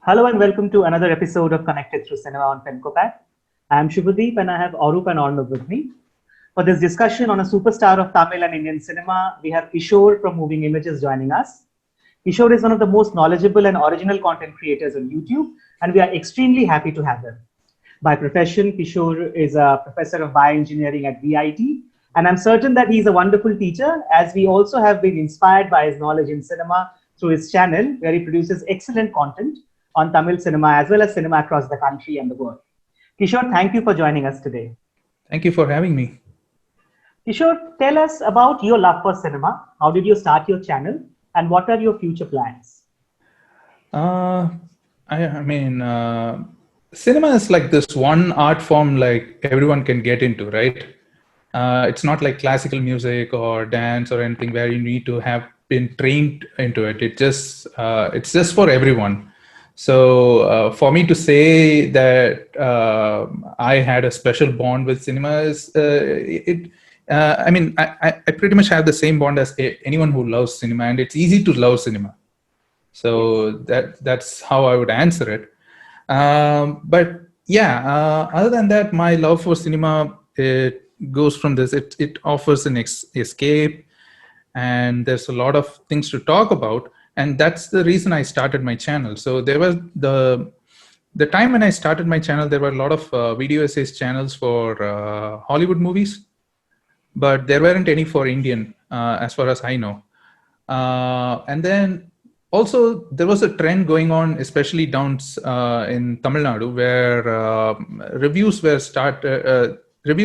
Hello and welcome to another episode of Connected Through Cinema on Pencopat. I am Shubhadeep and I have Arup and Arnav with me. For this discussion on a superstar of Tamil and Indian cinema, we have Kishore from Moving Images joining us. Kishore is one of the most knowledgeable and original content creators on YouTube, and we are extremely happy to have him. By profession, Kishore is a professor of bioengineering at VIT, and I'm certain that he's a wonderful teacher, as we also have been inspired by his knowledge in cinema through his channel, where he produces excellent content on Tamil cinema as well as cinema across the country and the world. Kishore, thank you for joining us today. Thank you for having me. Kishore, tell us about your love for cinema. How did you start your channel, and what are your future plans? Cinema is like this one art form like everyone can get into, right? It's not like classical music or dance or anything where you need to have been trained into it. It's just for everyone. So for me to say that I had a special bond with cinema is I pretty much have the same bond as anyone who loves cinema, and it's easy to love cinema. So that's how I would answer it. Other than that, my love for cinema, it goes from this. It offers an escape, and there's a lot of things to talk about. And that's the reason I started my channel. So there was the time when I started my channel, there were a lot of video essays channels for Hollywood movies, but there weren't any for Indian, as far as I know. And then also there was a trend going on, especially down in Tamil Nadu, where reviews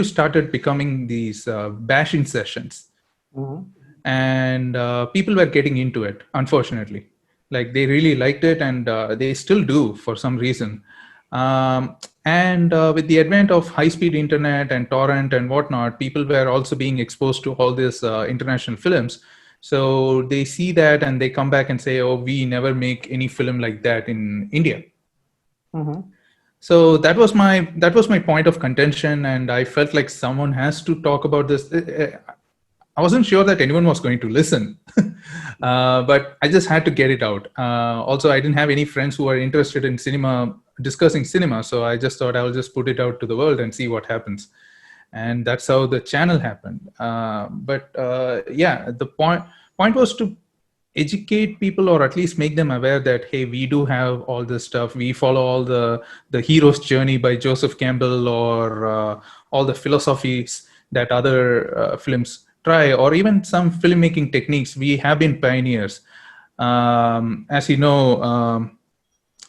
started becoming these bashing sessions. Mm-hmm. And people were getting into it, unfortunately. Like, they really liked it, and they still do for some reason. With the advent of high-speed internet and torrent and whatnot, people were also being exposed to all these international films. So they see that and they come back and say, oh, we never make any film like that in India. Mm-hmm. So that was my point of contention, and I felt like someone has to talk about this. I wasn't sure that anyone was going to listen, but I just had to get it out. Also, I didn't have any friends who were interested in discussing cinema. So I just thought I'll just put it out to the world and see what happens. And that's how the channel happened. The point was to educate people, or at least make them aware that, hey, we do have all this stuff. We follow all the hero's journey by Joseph Campbell, or all the philosophies that other films try, or even some filmmaking techniques. We have been pioneers. As you know,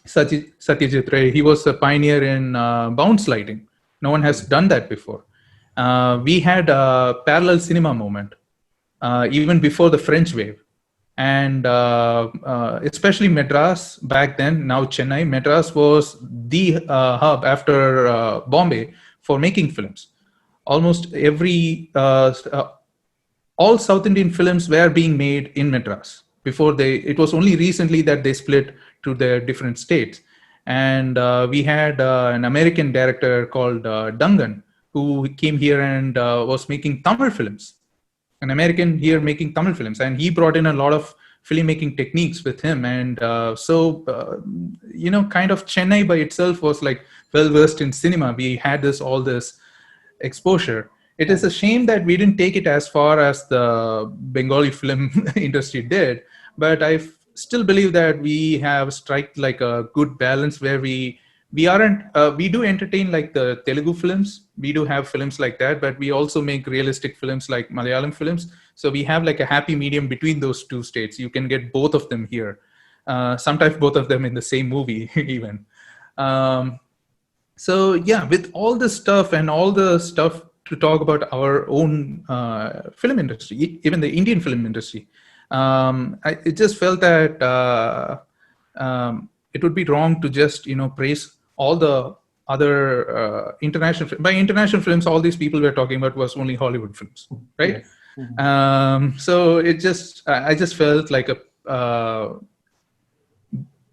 Satyajit Ray, he was a pioneer in bounce lighting. No one has done that before. We had a parallel cinema movement, even before the French wave. And especially Madras back then, now Chennai, Madras was the hub after Bombay for making films. Almost all South Indian films were being made in Madras. It was only recently that they split to their different states. And we had an American director called Dungan, who came here and was making Tamil films. An American here making Tamil films. And he brought in a lot of filmmaking techniques with him. And kind of Chennai by itself was like well-versed in cinema. We had all this exposure. It is a shame that we didn't take it as far as the Bengali film industry did, but I still believe that we have struck like a good balance where we do entertain like the Telugu films. We do have films like that, but we also make realistic films like Malayalam films. So we have like a happy medium between those two states. You can get both of them here. Sometimes both of them in the same movie even. With all this stuff and all the stuff to talk about our own film industry, even the Indian film industry, it just felt that it would be wrong to just praise all the other international. By international films, all these people were talking about was only Hollywood films, right? Yes. Mm-hmm. I just felt like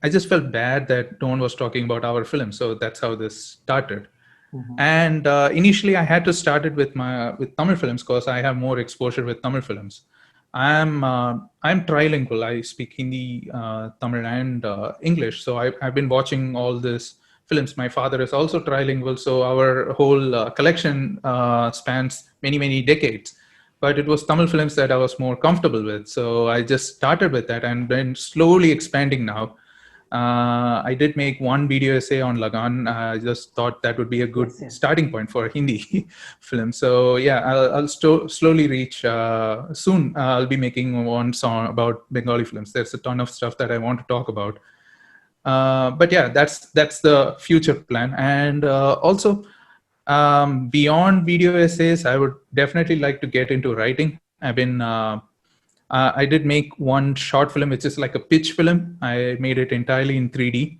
I just felt bad that no one was talking about our film. So that's how this started. Mm-hmm. And initially, I had to start it with Tamil films because I have more exposure with Tamil films. I'm trilingual. I speak Hindi, Tamil, and English. So I've been watching all these films. My father is also trilingual, so our whole collection spans many decades. But it was Tamil films that I was more comfortable with, so I just started with that and then slowly expanding now. I did make one video essay on Lagan. I just thought that would be a good starting point for a Hindi film. So yeah, I'll slowly reach. Soon I'll be making one song about Bengali films. There's a ton of stuff that I want to talk about. But yeah, that's the future plan. And also, beyond video essays, I would definitely like to get into writing. I did make one short film, which is like a pitch film. I made it entirely in 3D,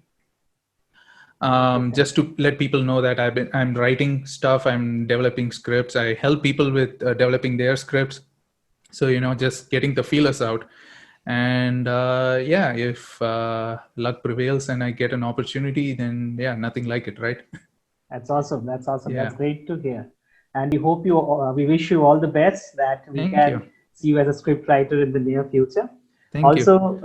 just to let people know that I'm writing stuff. I'm developing scripts. I help people with developing their scripts. So just getting the feelers out. And yeah, if luck prevails and I get an opportunity, then yeah, nothing like it, right? That's awesome. That's awesome. Yeah. That's great to hear. And we wish you all the best that we Thank can you. see you as a script writer in the near future. Thank Also, you.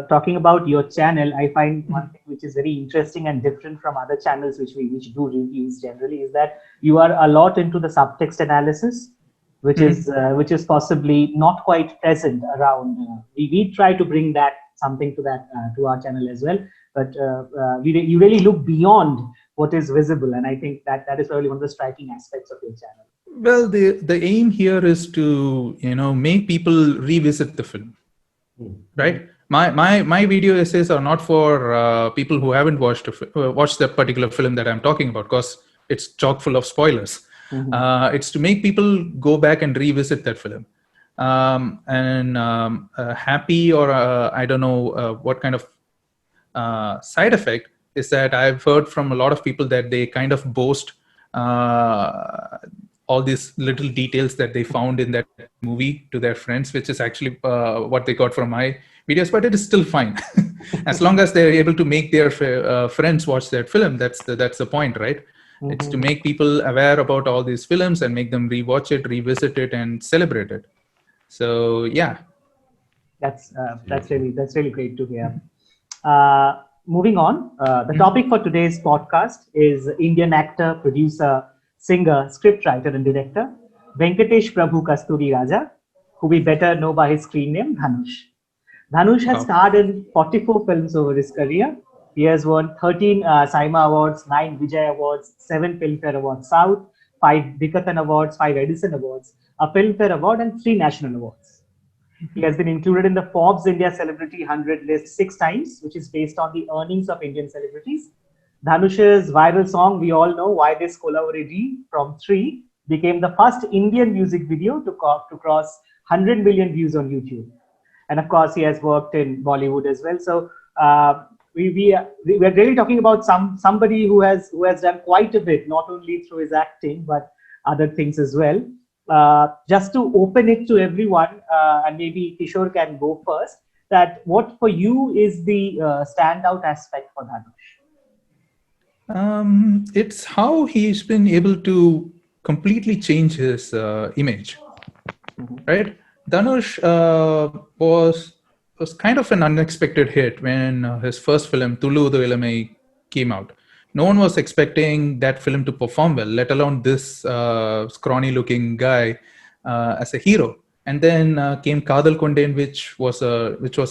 talking about your channel, I find one thing which is very interesting and different from other channels which do reviews generally is that you are a lot into the subtext analysis, which is possibly not quite present around. We try to bring that something to our channel as well, but you really look beyond what is visible, and I think that is probably one of the striking aspects of your channel. Well, the aim here is to make people revisit the film, right? My video essays are not for people who haven't watched that particular film that I'm talking about, because it's chock full of spoilers. It's to make people go back and revisit that film. Happy, or I don't know what kind of side effect is that I've heard from a lot of people that they kind of boast all these little details that they found in that movie to their friends, which is actually what they got from my videos, but it is still fine. As long as they're able to make their friends watch that film, that's the point, right? It's to make people aware about all these films and make them rewatch it, revisit it, and celebrate it. So yeah, that's really great to hear. Moving on, the topic for today's podcast is Indian actor, producer, singer, scriptwriter, and director Venkatesh Prabhu Kasturi Raja, who we better know by his screen name Dhanush. Dhanush has starred in 44 films over his career. He has won 13 Saima Awards, 9 Vijay Awards, 7 Filmfare Awards South, 5 Vikatan Awards, 5 Edison Awards, a Filmfare Award, and 3 National Awards. He has been included in the Forbes India Celebrity 100 list 6 times, which is based on the earnings of Indian celebrities. Dhanush's viral song, we all know, Why This Kolaveri from 3, became the first Indian music video to cross 100 million views on YouTube. And of course, he has worked in Bollywood as well. So we are really talking about somebody who has done quite a bit, not only through his acting, but other things as well. Just to open it to everyone, and maybe Kishore can go first, that what for you is the standout aspect for Dhanush? It's how he's been able to completely change his image, right? Dhanush was kind of an unexpected hit when his first film, Thulu Ilamai, came out. No one was expecting that film to perform well, let alone this scrawny-looking guy as a hero. And then came Kadal Konden, which was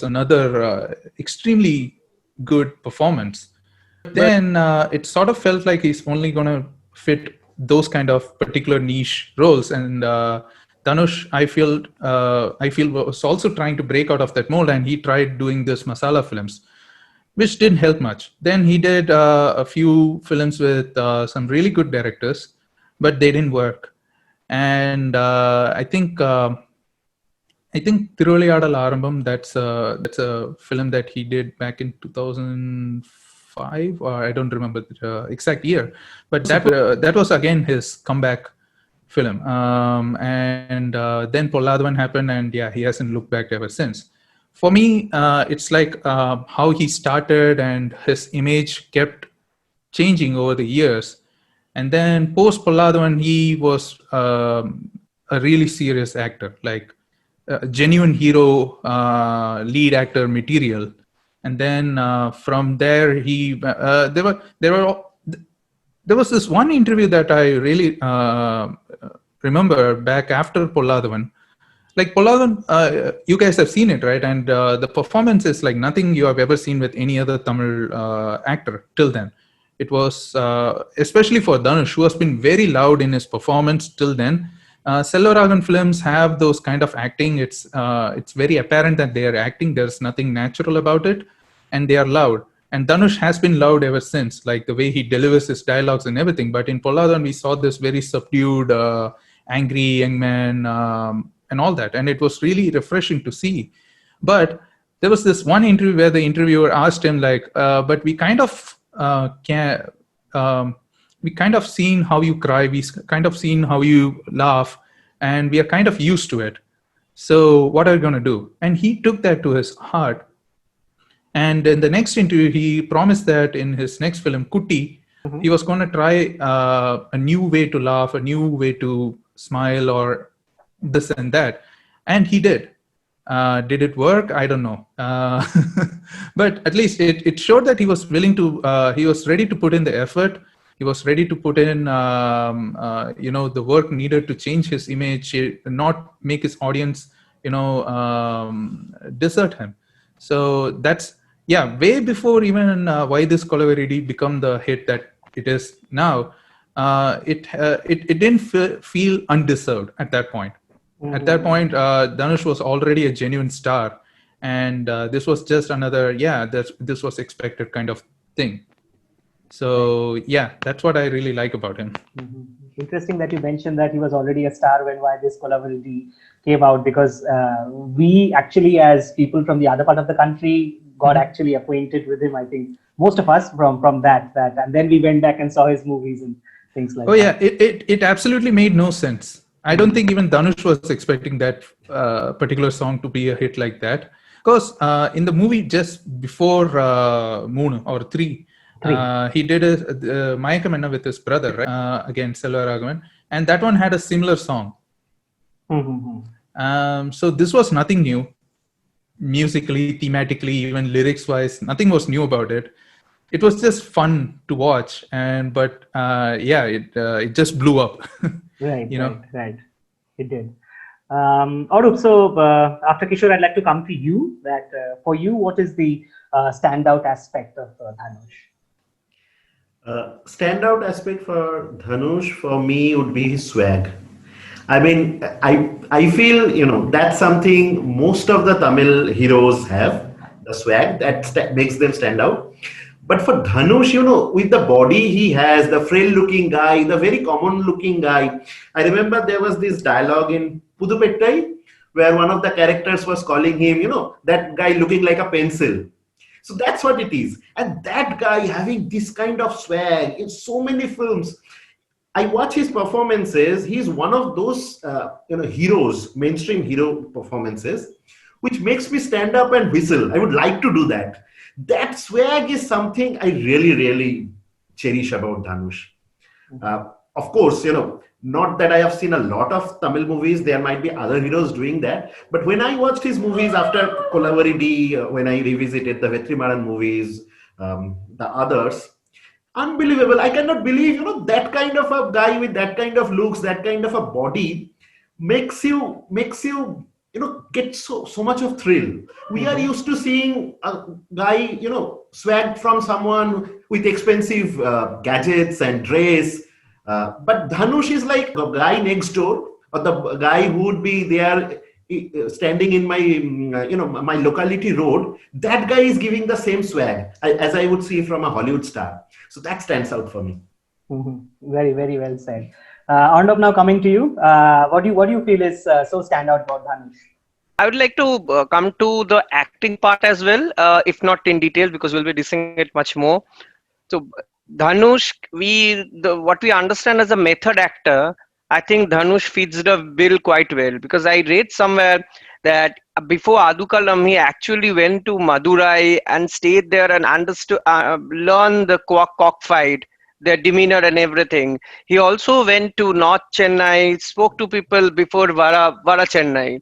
another extremely good performance. But then it sort of felt like he's only going to fit those kind of particular niche roles, and Dhanush, I feel was also trying to break out of that mold, and he tried doing this masala films, which didn't help much. Then he did a few films with some really good directors, but they didn't work. And I think Thiruvilayadal Arambam, that's a film that he did back in 2005, or I don't remember the exact year, but that was again his comeback film. And then Polladhavan happened, and yeah, he hasn't looked back ever since. For me, it's like how he started and his image kept changing over the years. And then post Polladhavan, he was a really serious actor. Like genuine hero lead actor material. And then from there, there was this one interview that I really remember back after Polladhavan. Like Polladhavan, you guys have seen it, right? And the performance is like nothing you have ever seen with any other Tamil actor till then. It was, especially for Dhanush, who has been very loud in his performance till then. Selvaragan films have those kind of acting. It's very apparent that they are acting. There's nothing natural about it, and they are loud. And Dhanush has been loud ever since, like the way he delivers his dialogues and everything. But in Polladhavan, we saw this very subdued, angry young man and all that. And it was really refreshing to see. But there was this one interview where the interviewer asked him, like, but we kind of we kind of seen how you cry, we kind of seen how you laugh, and we are kind of used to it. So what are you going to do? And he took that to his heart. And in the next interview, he promised that in his next film, Kutti, he was going to try a new way to laugh, a new way to smile, or this and that. And he did. Did it work? I don't know. But at least it showed that he was willing to, he was ready to put in the effort. He was ready to put in, the work needed to change his image, not make his audience, desert him. So that's, way before even Why This Kolavaridi become the hit that it is now. It didn't feel undeserved at that point. Mm-hmm. At that point, Dhanush was already a genuine star, and this was just another, this was expected kind of thing. So that's what I really like about him. Mm-hmm. Interesting that you mentioned that he was already a star when Why This Kolavaridi came out, because we actually, as people from the other part of the country, got actually acquainted with him. I think most of us from that, and then we went back and saw his movies and things like that. Yeah, it absolutely made no sense. I don't think even Dhanush was expecting that particular song to be a hit like that. Because in the movie just before Moon or Three, he did a Mayakamenna with his brother, right? Again, Selvaragavan. And that one had a similar song. Mm-hmm. So this was nothing new. Musically, thematically, even lyrics-wise, nothing was new about it. It was just fun to watch, but it just blew up. Right. It did. Arup, so after Kishore, I'd like to come to you. That for you, what is the standout aspect of Dhanush? Standout aspect for Dhanush for me would be his swag. I mean, I feel, that's something most of the Tamil heroes have, the swag that makes them stand out. But for Dhanush, with the body he has, the frail looking guy, the very common looking guy. I remember there was this dialogue in Pudupettai where one of the characters was calling him, that guy looking like a pencil. So that's what it is. And that guy having this kind of swag in so many films. I watch his performances. He's one of those, heroes, mainstream hero performances, which makes me stand up and whistle. I would like to do that. That swag is something I really, really cherish about Dhanush. Of course, not that I have seen a lot of Tamil movies. There might be other heroes doing that. But when I watched his movies after Kolavaridi, when I revisited the Vetrimaaran movies, the others, unbelievable. I cannot believe, that kind of a guy with that kind of looks, that kind of a body makes you, get so much of thrill. We are used to seeing a guy, swagged from someone with expensive gadgets and dress. But Dhanush is like a guy next door, or the guy who would be there standing in my, my locality road. That guy is giving the same swag as I would see from a Hollywood star. So that stands out for me. Mm-hmm. Very, very well said. Arnab, now coming to you, what do you feel is so standout about Dhanush? I would like to come to the acting part as well, if not in detail, because we'll be discussing it much more. So Dhanush, what we understand as a method actor, I think Dhanush fits the bill quite well, because I read somewhere that before Adukalam, he actually went to Madurai and stayed there and understood, learned the cockfight, their demeanor and everything. He also went to North Chennai, spoke to people before Vara Chennai.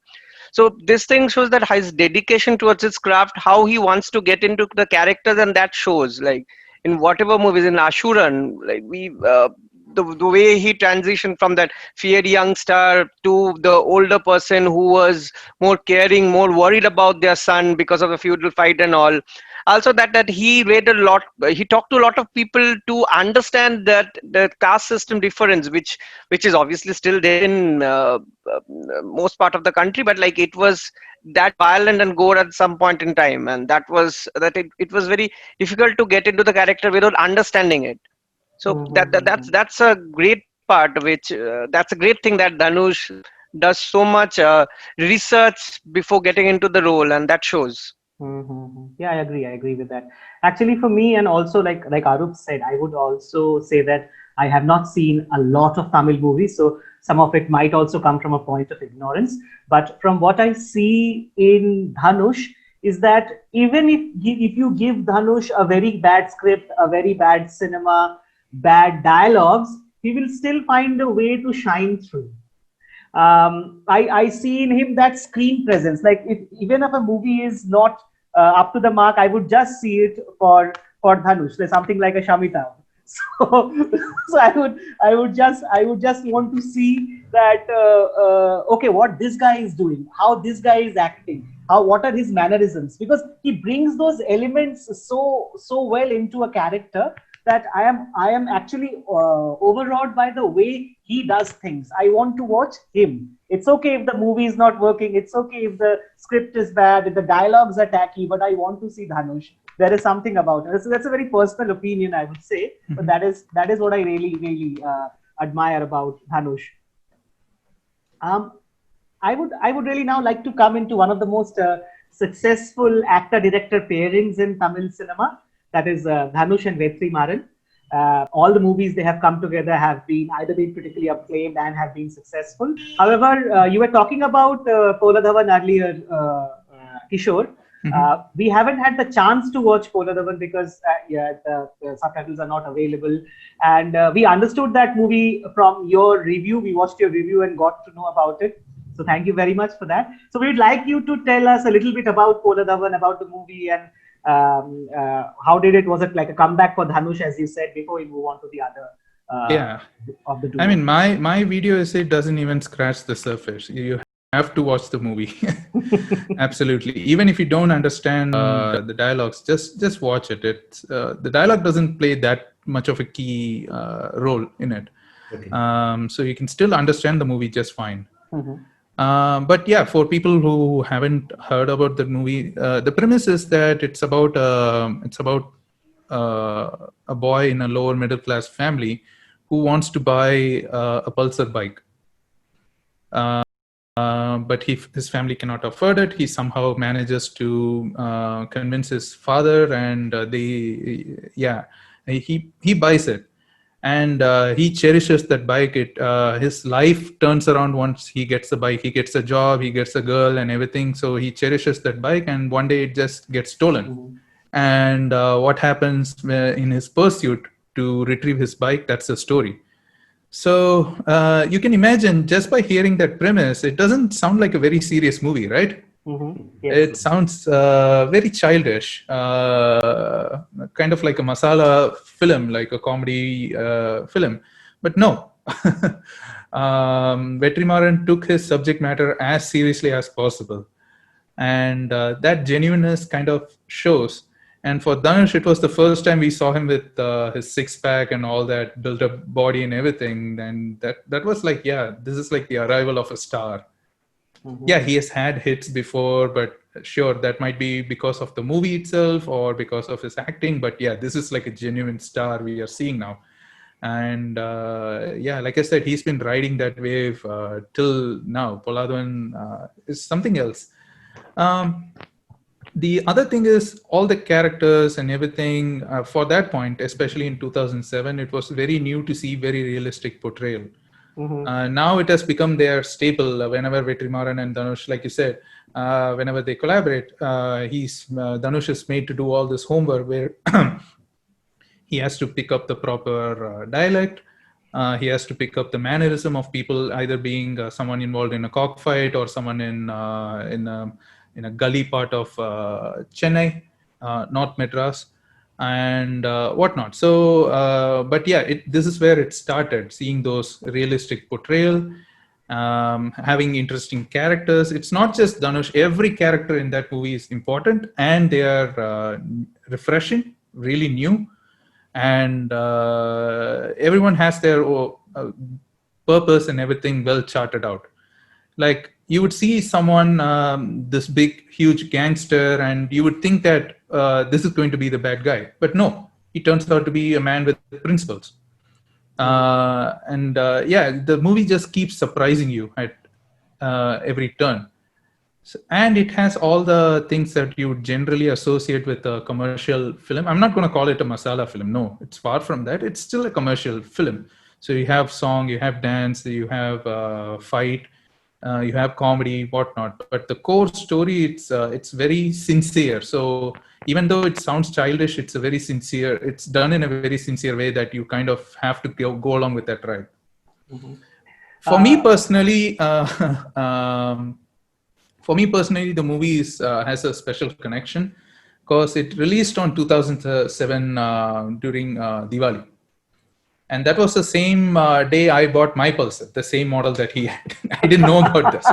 So this thing shows that his dedication towards his craft, how he wants to get into the characters, and that shows like in whatever movies in Ashuran, like the way he transitioned from that feared young star to the older person who was more caring, more worried about their son because of the feudal fight and all. Also that he read a lot, he talked to a lot of people to understand that the caste system difference, which is obviously still there in most part of the country, but like it was that violent and gore at some point in time, and it was very difficult to get into the character without understanding it. So that's a great part, which that's a great thing that Dhanush does so much research before getting into the role, and that shows. Yeah, I agree. I agree with that. Actually, for me, and also like Arup said, I would also say that I have not seen a lot of Tamil movies, so some of it might also come from a point of ignorance. But from what I see in Dhanush, is that even if you give Dhanush a very bad script, a very bad cinema, bad dialogues, he will still find a way to shine through. I see in him that screen presence. Like even if a movie is not up to the mark, I would just see it for Dhanush. There's something like a Shamita. So, so I would just want to see that okay, what this guy is doing, how this guy is acting, what are his mannerisms, because he brings those elements so well into a character that I am actually overawed by the way he does things. I want to watch him. It's okay if the movie is not working. It's okay if the script is bad, if the dialogues are tacky, but I want to see Dhanush. There is something about it. So that's a very personal opinion, I would say, but that is what I really admire about Dhanush. I would really now like to come into one of the most successful actor-director pairings in Tamil cinema. That is Dhanush and Vetrimaaran. All the movies they have come together have either been critically acclaimed and have been successful. However, you were talking about Polladhavan earlier, Kishore. We haven't had the chance to watch Polladhavan because the subtitles are not available. And we understood that movie from your review. We watched your review and got to know about it. So thank you very much for that. So we'd like you to tell us a little bit about Polladhavan, about the movie, and how did it? Was it like a comeback for Dhanush, as you said, before we move on to the other? Of the two. I mean, my video essay doesn't even scratch the surface. You have to watch the movie. Absolutely. Even if you don't understand the dialogues, just watch it. It's the dialogue doesn't play that much of a key role in it. Okay. So you can still understand the movie just fine. But yeah, for people who haven't heard about the movie, the premise is that it's about a boy in a lower middle class family who wants to buy a Pulsar bike. But his family cannot afford it. He somehow manages to convince his father, and he buys it. And he cherishes that bike. His life turns around once he gets the bike. He gets a job, he gets a girl and everything. So he cherishes that bike, and one day it just gets stolen. And what happens in his pursuit to retrieve his bike, that's the story. So you can imagine, just by hearing that premise, it doesn't sound like a very serious movie, right? Yes. It sounds very childish, kind of like a masala film, like a comedy film. But no, Vetrimaaran took his subject matter as seriously as possible. And that genuineness kind of shows. And for Dhanush, it was the first time we saw him with his six-pack and all that built-up body and everything. And that was like, yeah, this is like the arrival of a star. Yeah, he has had hits before, but sure, that might be because of the movie itself or because of his acting. But yeah, this is like a genuine star we are seeing now. And yeah, like I said, he's been riding that wave till now. Polladhavan is something else. The other thing is all the characters and everything for that point, especially in 2007, it was very new to see very realistic portrayal. Now it has become their staple. Whenever Vetrimaaran and Dhanush, like you said, whenever they collaborate, Dhanush is made to do all this homework where he has to pick up the proper dialect, He has to pick up the mannerism of people, either being someone involved in a cockfight or someone in a gully part of Chennai, North Madras, and whatnot. So, but yeah, this is where it started, seeing those realistic portrayal, having interesting characters. It's not just Dhanush. Every character in that movie is important, and they are refreshing, really new, and everyone has their purpose and everything well charted out. Like, you would see someone, this big, huge gangster, and you would think that this is going to be the bad guy. But no, he turns out to be a man with principles. Yeah, the movie just keeps surprising you at every turn. So, and it has all the things that you would generally associate with a commercial film. I'm not going to call it a masala film. No, it's far from that. It's still a commercial film. So you have song, you have dance, you have fight, you have comedy, whatnot. But the core story, it's very sincere. So even though it sounds childish, it's a very sincere. It's done in a very sincere way that you kind of have to go along with that ride. Mm-hmm. For me personally, the movie has a special connection because it released on 2007 during Diwali. And that was the same day I bought my Pulsar, the same model that he had. I didn't know about this.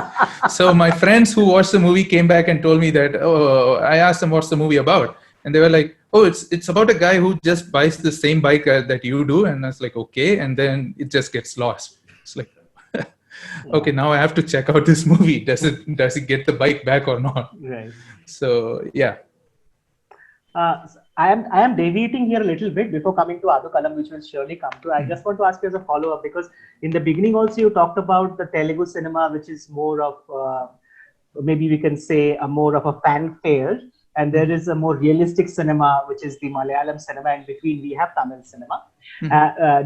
So my friends who watched the movie came back and told me that, I asked them, what's the movie about? And they were like, oh, it's about a guy who just buys the same bike that you do. And I was like, okay. And then it just gets lost. It's like, okay, now I have to check out this movie. Does it get the bike back or not? Right. So, yeah. I am deviating here a little bit before coming to Adukalam, which will surely come to. I just want to ask you as a follow-up, because in the beginning also you talked about the Telugu cinema, which is more of, maybe we can say, more of a fanfare. And there is a more realistic cinema, which is the Malayalam cinema. In between, we have Tamil cinema.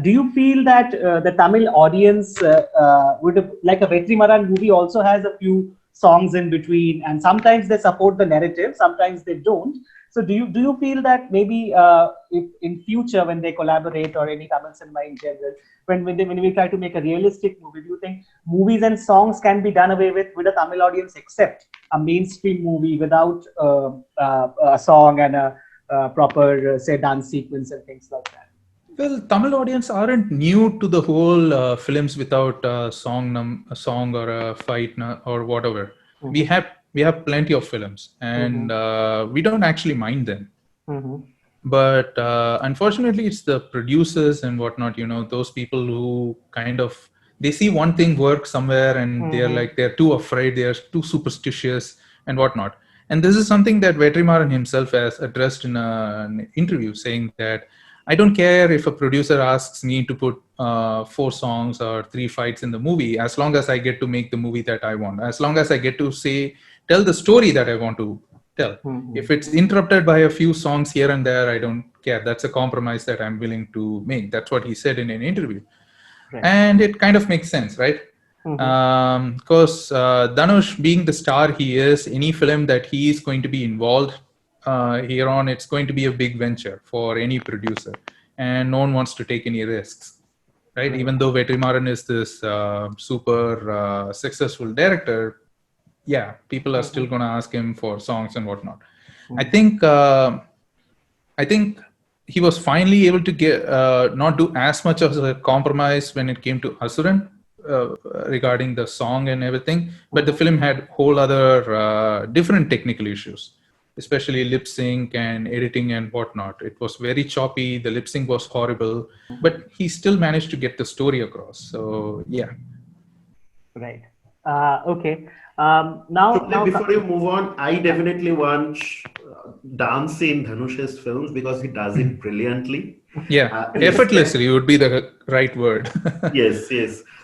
Do you feel that the Tamil audience would have, like a Vetrimaaran movie also has a few songs in between, and sometimes they support the narrative, sometimes they don't. So do you feel that maybe if in future when they collaborate, or any Tamil cinema in general, when we try to make a realistic movie, do you think movies and songs can be done away with a Tamil audience, except a mainstream movie without a song and a proper say dance sequence and things like that? Well, Tamil audience aren't new to the whole films without a song or a fight or whatever. Mm-hmm. We have plenty of films, and we don't actually mind them. Mm-hmm. But unfortunately, it's the producers and whatnot, those people who kind of, they see one thing work somewhere and they're too afraid, they're too superstitious and whatnot. And this is something that Vetrimaaran himself has addressed in an interview, saying that I don't care if a producer asks me to put 4 songs or 3 fights in the movie, as long as I get to make the movie that I want, as long as I get to tell the story that I want to tell. Mm-hmm. If it's interrupted by a few songs here and there, I don't care. That's a compromise that I'm willing to make. That's what he said in an interview. Right. And it kind of makes sense, right? Because Dhanush, being the star he is, any film that he is going to be involved here on, it's going to be a big venture for any producer, and no one wants to take any risks, right? Even though Vetrimaaran is this super successful director, yeah, people are still going to ask him for songs and whatnot. I think he was finally able to get not do as much of a compromise when it came to Asuran regarding the song and everything, but the film had whole other different technical issues, especially lip sync and editing and whatnot. It was very choppy. The lip sync was horrible, but he still managed to get the story across. So yeah. Right. Okay. Now, before you move on, I definitely want dance in Dhanush's films because he does it brilliantly. Yeah, effortlessly would be the right word. Yes.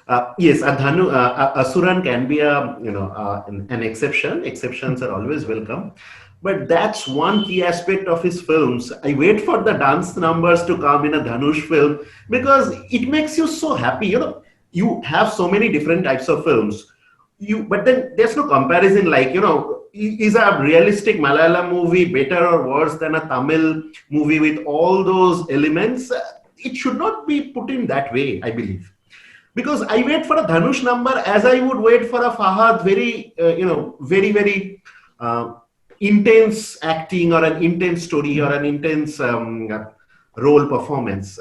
Asuran can be an exception. Exceptions are always welcome. But that's one key aspect of his films. I wait for the dance numbers to come in a Dhanush film because it makes you so happy. You have so many different types of films. But then there's no comparison. Like, is a realistic Malayalam movie better or worse than a Tamil movie with all those elements? it should not be put in that way, I believe. Because I wait for a Dhanush number as I would wait for a Fahad very, very, very intense acting or an intense story or an intense role performance.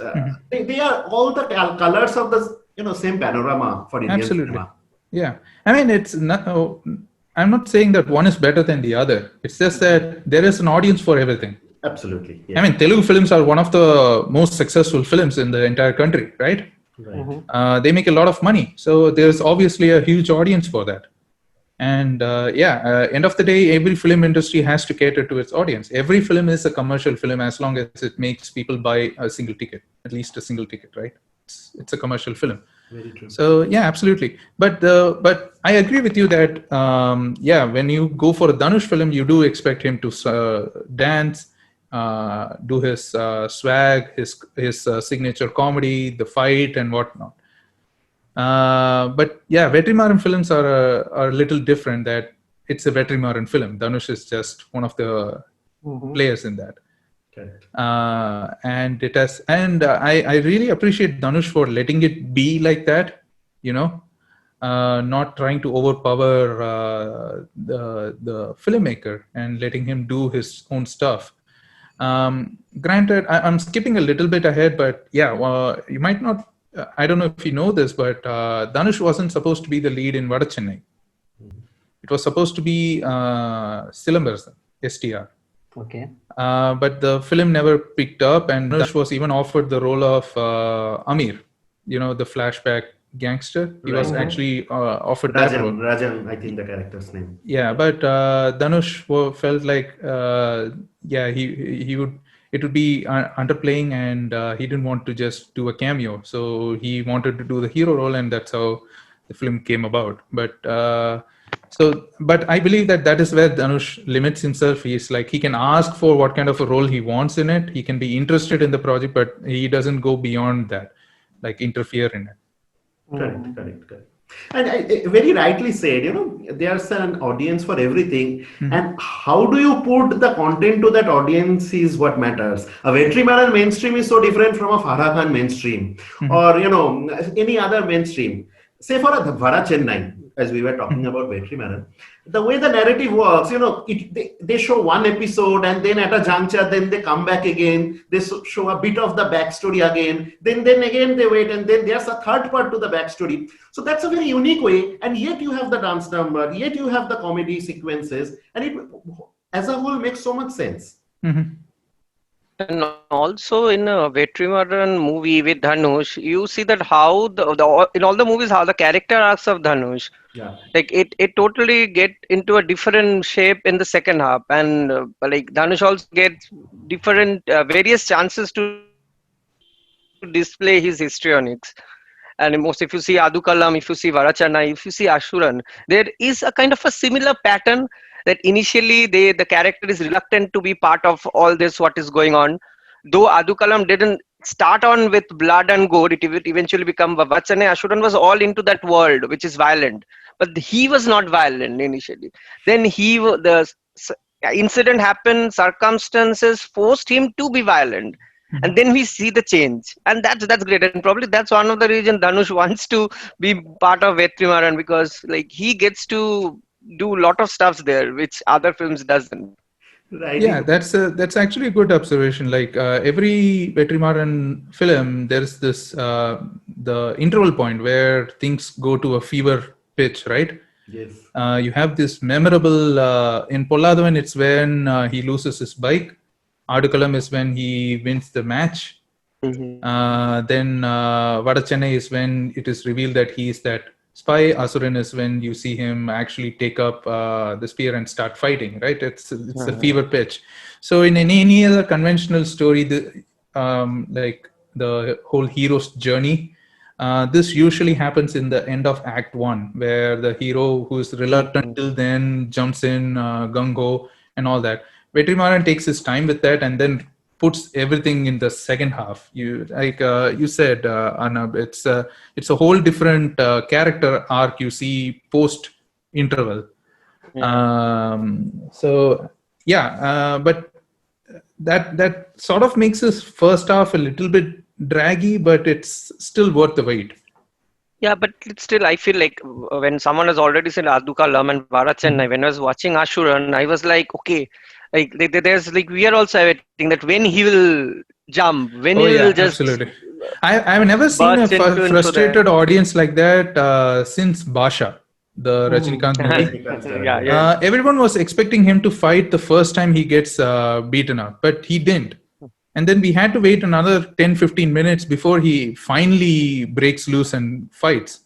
They are all the colors of the same panorama for Indian cinema. Yeah, I mean, it's not. I'm not saying that one is better than the other. It's just that there is an audience for everything. Absolutely. Yeah. I mean, Telugu films are one of the most successful films in the entire country, right? Right. They make a lot of money, so there's obviously a huge audience for that. And end of the day, every film industry has to cater to its audience. Every film is a commercial film as long as it makes people buy a single ticket, at least a single ticket, right? It's a commercial film. Very true. So yeah, absolutely. But I agree with you that when you go for a Dhanush film, you do expect him to dance, do his swag, his signature comedy, the fight and whatnot. But yeah, Vetrimaaran films are a little different. That it's a Vetrimaaran film. Dhanush is just one of the players in that. Correct. And it has, and I really appreciate Dhanush for letting it be like that. Not trying to overpower the filmmaker and letting him do his own stuff. Granted, I'm skipping a little bit ahead, but yeah, you might not. I don't know if you know this, but Dhanush wasn't supposed to be the lead in Vada Chennai. It was supposed to be Silambaran, STR. Okay. But the film never picked up, and Dhanush was even offered the role of Amir, the flashback gangster. He was actually offered that role. Rajan, I think the character's name. Yeah, but Dhanush felt like, it would be underplaying, and he didn't want to just do a cameo. So he wanted to do the hero role, and that's how the film came about. But I believe that is where Dhanush limits himself. He's like, he can ask for what kind of a role he wants in it. He can be interested in the project, but he doesn't go beyond that, like interfere in it. Correct. And I very rightly said, there's an audience for everything. And how do you put the content to that audience is what matters. A Vetrimaaran mainstream is so different from a Farah Khan mainstream or, any other mainstream. Say for a Vada Chennai, as we were talking about Vetrimaaran, the way the narrative works, they show one episode and then at a juncture, then they come back again. They show a bit of the backstory again. Then again they wait, and then there's a third part to the backstory. So that's a very unique way. And yet you have the dance number, yet you have the comedy sequences, and it, as a whole, makes so much sense. And also in a Vetrimaaran movie with Dhanush, you see that how in all the movies, how the character arcs of Dhanush, like it totally get into a different shape in the second half, and like Dhanush also gets different various chances to display his histrionics. And most, if you see Adukalam, if you see Vada Chennai, if you see Asuran, there is a kind of a similar pattern that initially the character is reluctant to be part of all this what is going on. Though Adukalam didn't start on with blood and gore, it eventually become Vada Chennai. Asuran was all into that world which is violent, but he was not violent initially. Then the incident happened, circumstances forced him to be violent. And then we see the change, and that's great, and probably that's one of the reasons Dhanush wants to be part of Vetrimaaran, because like he gets to do a lot of stuffs there which other films doesn't. Right. Yeah, that's actually a good observation. Like every Vetrimaaran film, there's this the interval point where things go to a fever pitch, right? Yes. You have this memorable in Polladhavan, it's when he loses his bike. Adukalam is when he wins the match. Then Vada Chennai is when it is revealed that he is that spy. Asuran is when you see him actually take up the spear and start fighting, right? It's a fever pitch. So in any other conventional story, like the whole hero's journey, this usually happens in the end of Act 1, where the hero who's reluctant till then jumps in, gung-ho and all that. Vetrimaaran takes his time with that and then puts everything in the second half. You said, Arnab, it's a whole different character arc you see post interval. But that sort of makes his first half a little bit draggy, but it's still worth the wait. Yeah, but it's still, I feel like when someone has already said Adukalam and Varachennai, when I was watching Ashuran, I was like, okay, like there's like we are also waiting that when he will jump, when he Oh will yeah, just absolutely. I've never seen a burst into frustrated that. audience like that since Basha, the Rajnikanth movie. Yeah, yeah. Everyone was expecting him to fight the first time he gets beaten up, but he didn't. And then we had to wait another 10-15 minutes before he finally breaks loose and fights.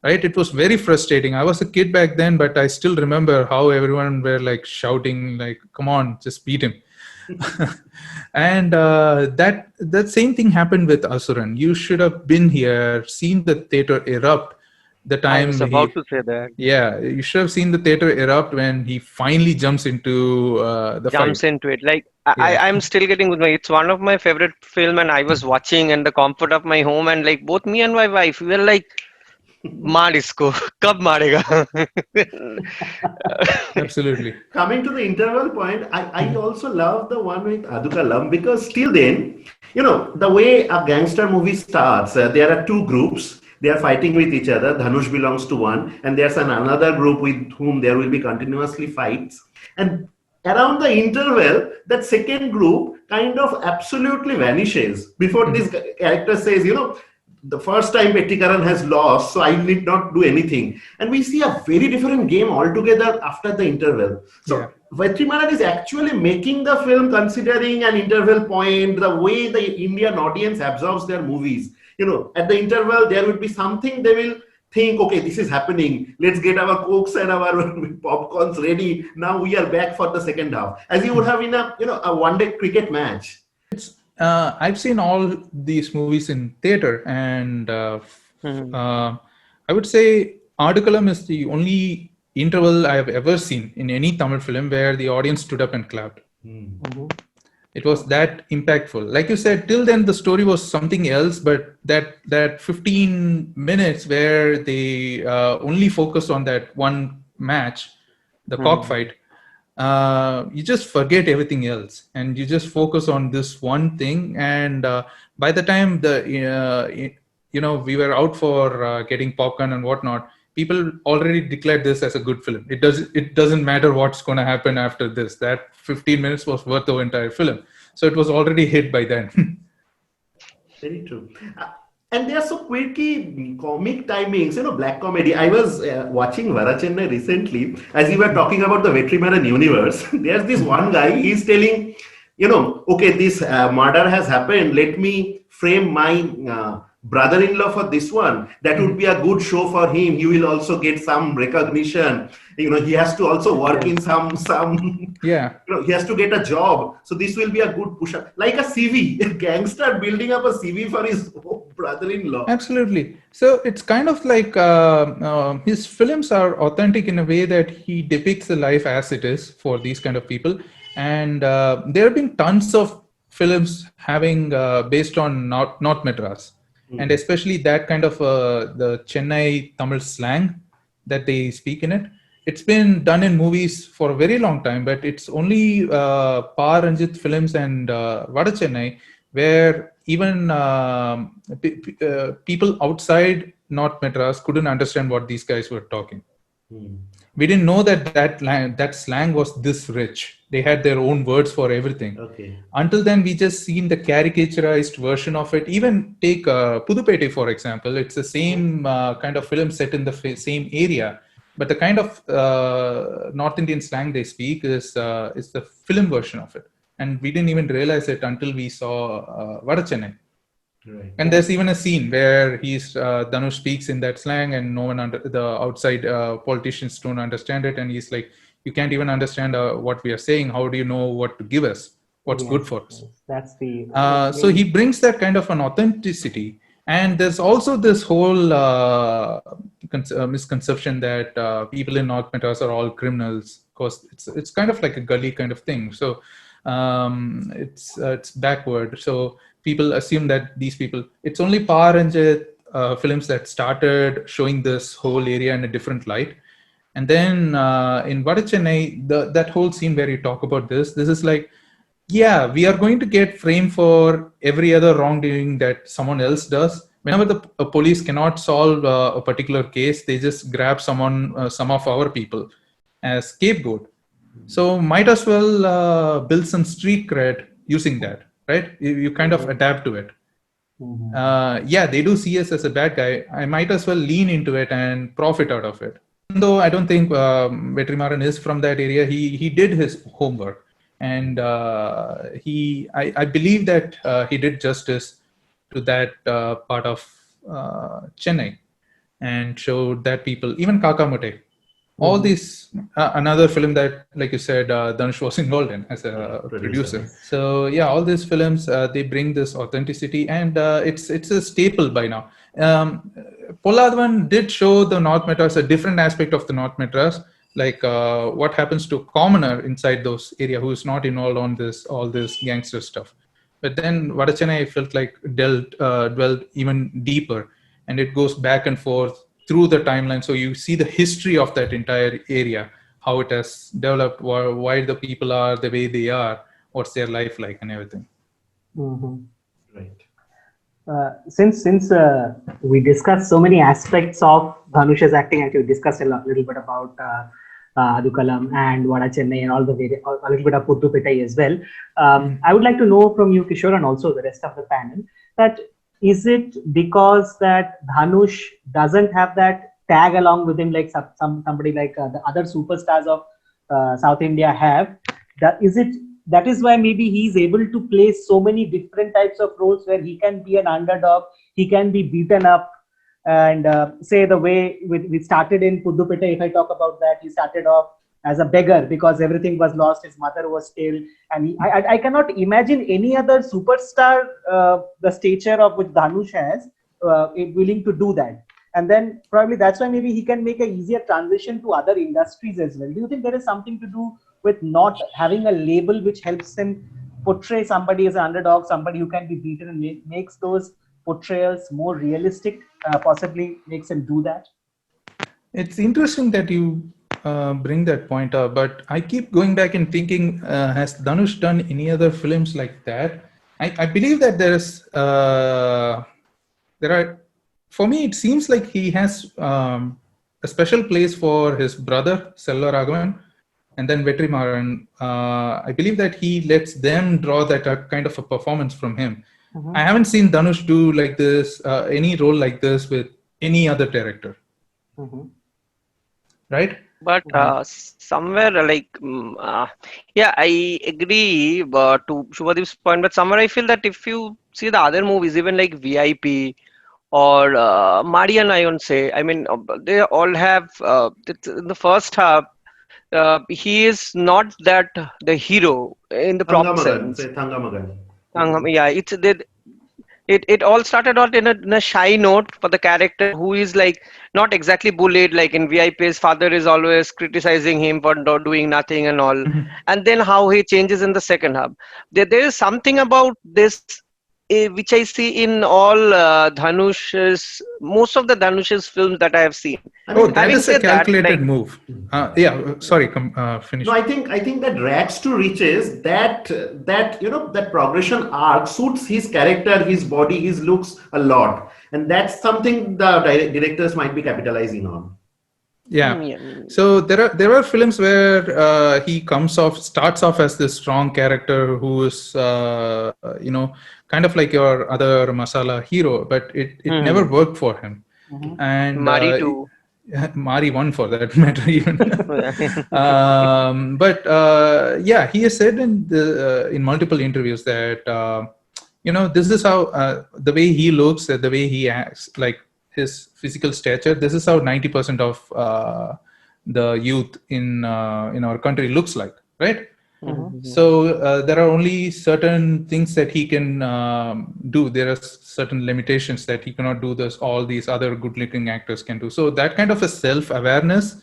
Right? It was very frustrating. I was a kid back then, but I still remember how everyone were like shouting, like, come on, just beat him. And that same thing happened with Asuran. You should have been here, seen the theater erupt the I time was about to say that. yeah, you should have seen the theater erupt when he finally jumps into the Jumps fight. into it. Like Yeah. I'm still getting with my. It's one of my favorite film, and I was watching in the comfort of my home, and like both me and my wife, we were like, "Maar isko, kab marega?" Absolutely. Coming to the interval point, I also love the one with Adukalam because till then, the way a gangster movie starts, there are two groups. They are fighting with each other. Dhanush belongs to one, and there's another group with whom there will be continuously fights. And around the interval, that second group kind of absolutely vanishes before this character says, the first time Vettikaran has lost, so I need not do anything. And we see a very different game altogether after the interval. So Yeah. Vetrimaaran is actually making the film considering an interval point, the way the Indian audience absorbs their movies. At the interval, there will be something they will think, okay, this is happening. Let's get our cokes and our popcorns ready. Now we are back for the second half, as you would have in a one-day cricket match. I've seen all these movies in theater, and I would say Adukalam is the only interval I have ever seen in any Tamil film where the audience stood up and clapped. It was that impactful. Like you said, till then the story was something else, but that 15 minutes where they only focus on that one match, the cockfight, you just forget everything else and you just focus on this one thing. And by the time we were out for getting popcorn and whatnot, people already declared this as a good film. It doesn't matter what's going to happen after this. That 15 minutes was worth the entire film. So it was already hit by then. Very true. And they are so quirky comic timings, black comedy. I was watching Varachennai recently, as you were talking about the Vetrimaaran universe. There's this one guy, he's telling, okay, this murder has happened. Let me frame my brother-in-law for this one. That would be a good show for him. He will also get some recognition. He has to also work in some Yeah. he has to get a job. So this will be a good push up. Like a CV, a gangster building up a CV for his brother-in-law. Absolutely. So it's kind of like his films are authentic in a way that he depicts the life as it is for these kind of people. And there have been tons of films having based on North Madras. And especially that kind of the Chennai Tamil slang that they speak in it. It's been done in movies for a very long time, but it's only Pa Ranjit films and Vada Chennai where even people outside North Madras couldn't understand what these guys were talking. We didn't know that slang was this rich. They had their own words for everything. Okay. Until then, we just seen the caricaturized version of it. Even take Pudupete, for example. It's the same kind of film set in the same area. But the kind of North Indian slang they speak is the film version of it. And we didn't even realize it until we saw Vada Chennai. Right. And there's even a scene where Dhanush speaks in that slang and no one the outside politicians don't understand it. And he's like, you can't even understand what we are saying. How do you know what to give us? What's good for us? That's the. So he brings that kind of an authenticity. And there's also this whole misconception that people in North Madras are all criminals, because it's kind of like a gully kind of thing. So it's backward. So people assume that these people, it's only Pa Ranjit films that started showing this whole area in a different light. And then in Vada Chennai, that whole scene where you talk about this is like yeah, we are going to get framed for every other wrongdoing that someone else does. Whenever the police cannot solve a particular case, they just grab some of our people as scapegoat. So might as well build some street cred using that, right? You kind of adapt to it. Yeah, they do see us as a bad guy. I might as well lean into it and profit out of it. Even though I don't think Vetrimaaran is from that area, he did his homework, and I believe that he did justice to that part of Chennai and showed that people, even Kakamute, all these another film that, like you said, Dhanush was involved in as a producer. So yeah, all these films they bring this authenticity, and it's a staple by now. Polladhavan did show the North Madras, a different aspect of the North Madras, like what happens to a commoner inside those area who is not involved on all this gangster stuff. But then Vadachennai, I felt like dwelled even deeper, and it goes back and forth through the timeline. So you see the history of that entire area, how it has developed, why the people are the way they are, what's their life like, and everything. Right. Since we discussed so many aspects of Dhanush's acting, and we discussed a little bit about Adukalam and Vadachennai and a little bit of Puthupettai as well. I would like to know from you, Kishore, and also the rest of the panel, that is it because that Dhanush doesn't have that tag along with him like somebody like the other superstars of South India have? That is why maybe he's able to play so many different types of roles where he can be an underdog, he can be beaten up, and say the way we started in Puthupettai, if I talk about that, he started off as a beggar because everything was lost, his mother was killed, and I cannot imagine any other superstar the stature of which Dhanush has willing to do that. And then probably that's why maybe he can make an easier transition to other industries as well. Do you think there is something to do with not having a label which helps him portray somebody as an underdog, somebody who can be beaten, and makes those portrayals more realistic, possibly makes him do that? It's interesting that you bring that point up, but I keep going back and thinking, has Dhanush done any other films like that? I believe that there are, for me, it seems like he has a special place for his brother, Selva Raghavan, and then Vetrimaaran. I believe that he lets them draw that kind of a performance from him. I haven't seen Dhanush do like this, any role like this with any other director. Right? But somewhere like, yeah, I agree to Shubhadeep's point, but somewhere I feel that if you see the other movies, even like VIP or Marian, I won't say, I mean, they all have, in the first half, he is not that the hero in the proper sense. Yeah, it all started out in a shy note for the character who is like not exactly bullied, like in VIP his father is always criticizing him for not doing nothing and all, and then how he changes in the second half. There is something about this which I see in all most of the Dhanush's films that I have seen. That is a calculated move. Yeah, sorry, finish. No, I think that rags to riches, that progression arc suits his character, his body, his looks a lot, and that's something the directors might be capitalizing on. Yeah. So there are films where he starts off as this strong character who is kind of like your other masala hero, but it never worked for him. And Mari too. Mari won for that matter even. But yeah, he has said in multiple interviews that this is how the way he looks, the way he acts, like his physical stature, this is how 90% of the youth in our country looks like, right? So there are only certain things that he can do. There are certain limitations that he cannot do all these other good-looking actors can do. So that kind of a self-awareness,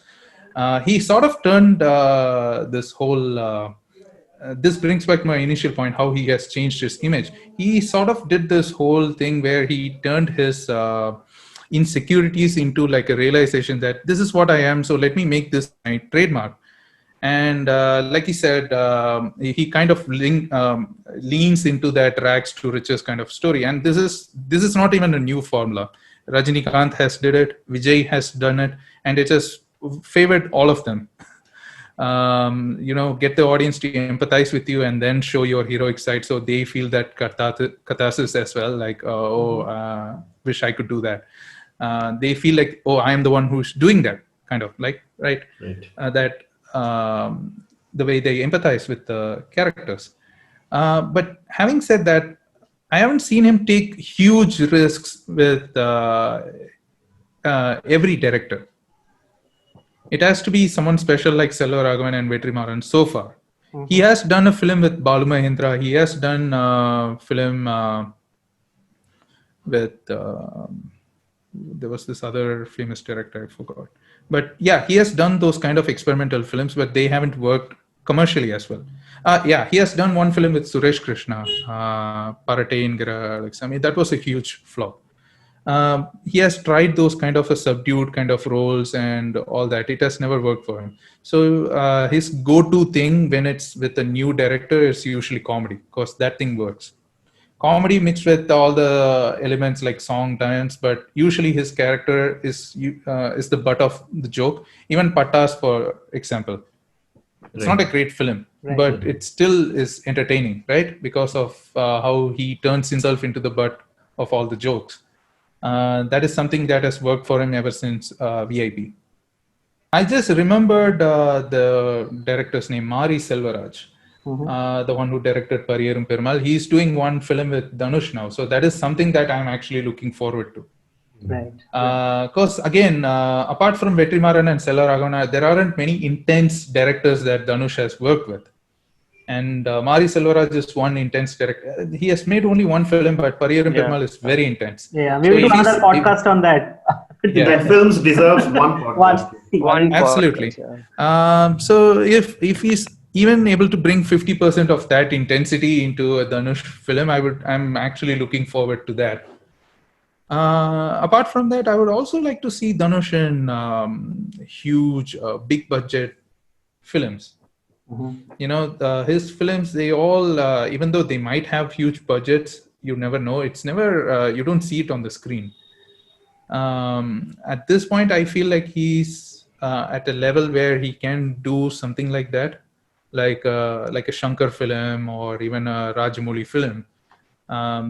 he sort of turned this whole this brings back my initial point, how he has changed his image. He sort of did this whole thing where he turned his insecurities into like a realization that this is what I am, so let me make this my trademark. And like he said, he kind of leans into that rags to riches kind of story. And this is not even a new formula. Rajnikanth has did it, Vijay has done it, and it has favored all of them. Get the audience to empathize with you and then show your heroic side, so they feel that catharsis as well. Like, wish I could do that. They feel like, oh, I am the one who's doing that, kind of like, right? The way they empathize with the characters. But having said that, I haven't seen him take huge risks with every director. It has to be someone special like Selvaraghavan and Vetrimaaran so far. Mm-hmm. He has done a film with Balu Mahindra. He has done a film with... there was this other famous director, I forgot. But yeah, he has done those kind of experimental films, but they haven't worked commercially as well. He has done one film with Suresh Krishna, Parateingara. I mean, that was a huge flop. He has tried those kind of a subdued kind of roles and all that. It has never worked for him. So his go-to thing when it's with a new director is usually comedy, because that thing works. Comedy mixed with all the elements like song, dance, but usually his character is the butt of the joke. Even Pattas, for example, it's not a great film, but it still is entertaining, right? Because of how he turns himself into the butt of all the jokes. That is something that has worked for him ever since VIP. I just remembered the director's name, Mari Selvaraj. Mm-hmm. The one who directed Pariyerum Perumal. He's doing one film with Dhanush now. So that is something that I'm actually looking forward to. Right. Because again, apart from Vetrimaaran and Selvaraghavan, there aren't many intense directors that Dhanush has worked with. And Mari Selvaraj is one intense director. He has made only one film, but Pariyerum Perumal is very intense. Yeah, we will do another podcast on that. That films deserves one podcast. Absolutely. Podcast, so if he's even able to bring 50% of that intensity into a Dhanush film, I'm actually looking forward to that. Apart from that, I would also like to see Dhanush in huge, big budget films. Mm-hmm. His films, they all, even though they might have huge budgets, you never know. It's never, you don't see it on the screen. At this point, I feel like he's at a level where he can do something like that. Like a Shankar film or even a Rajamouli film.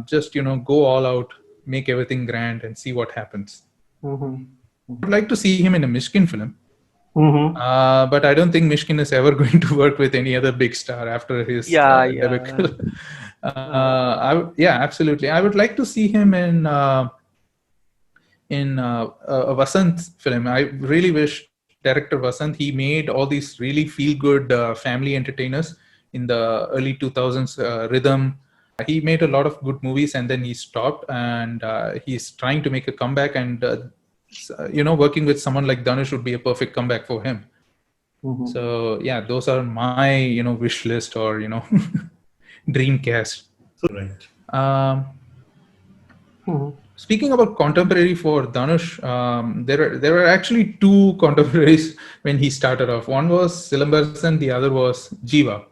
Just, go all out, make everything grand and see what happens. Mm-hmm. I'd like to see him in a Mishkin film. Mm-hmm. But I don't think Mishkin is ever going to work with any other big star after his debut. Absolutely. I would like to see him in a Vasant film. I really wish director Vasant, he made all these really feel-good family entertainers in the early 2000s, Rhythm. He made a lot of good movies and then he stopped, and he's trying to make a comeback, and working with someone like Dhanush would be a perfect comeback for him. Mm-hmm. So yeah, those are my wish list or dream cast. Right. Speaking about contemporary for Dhanush, there were actually two contemporaries when he started off. One was Silambasan, the other was Jiva.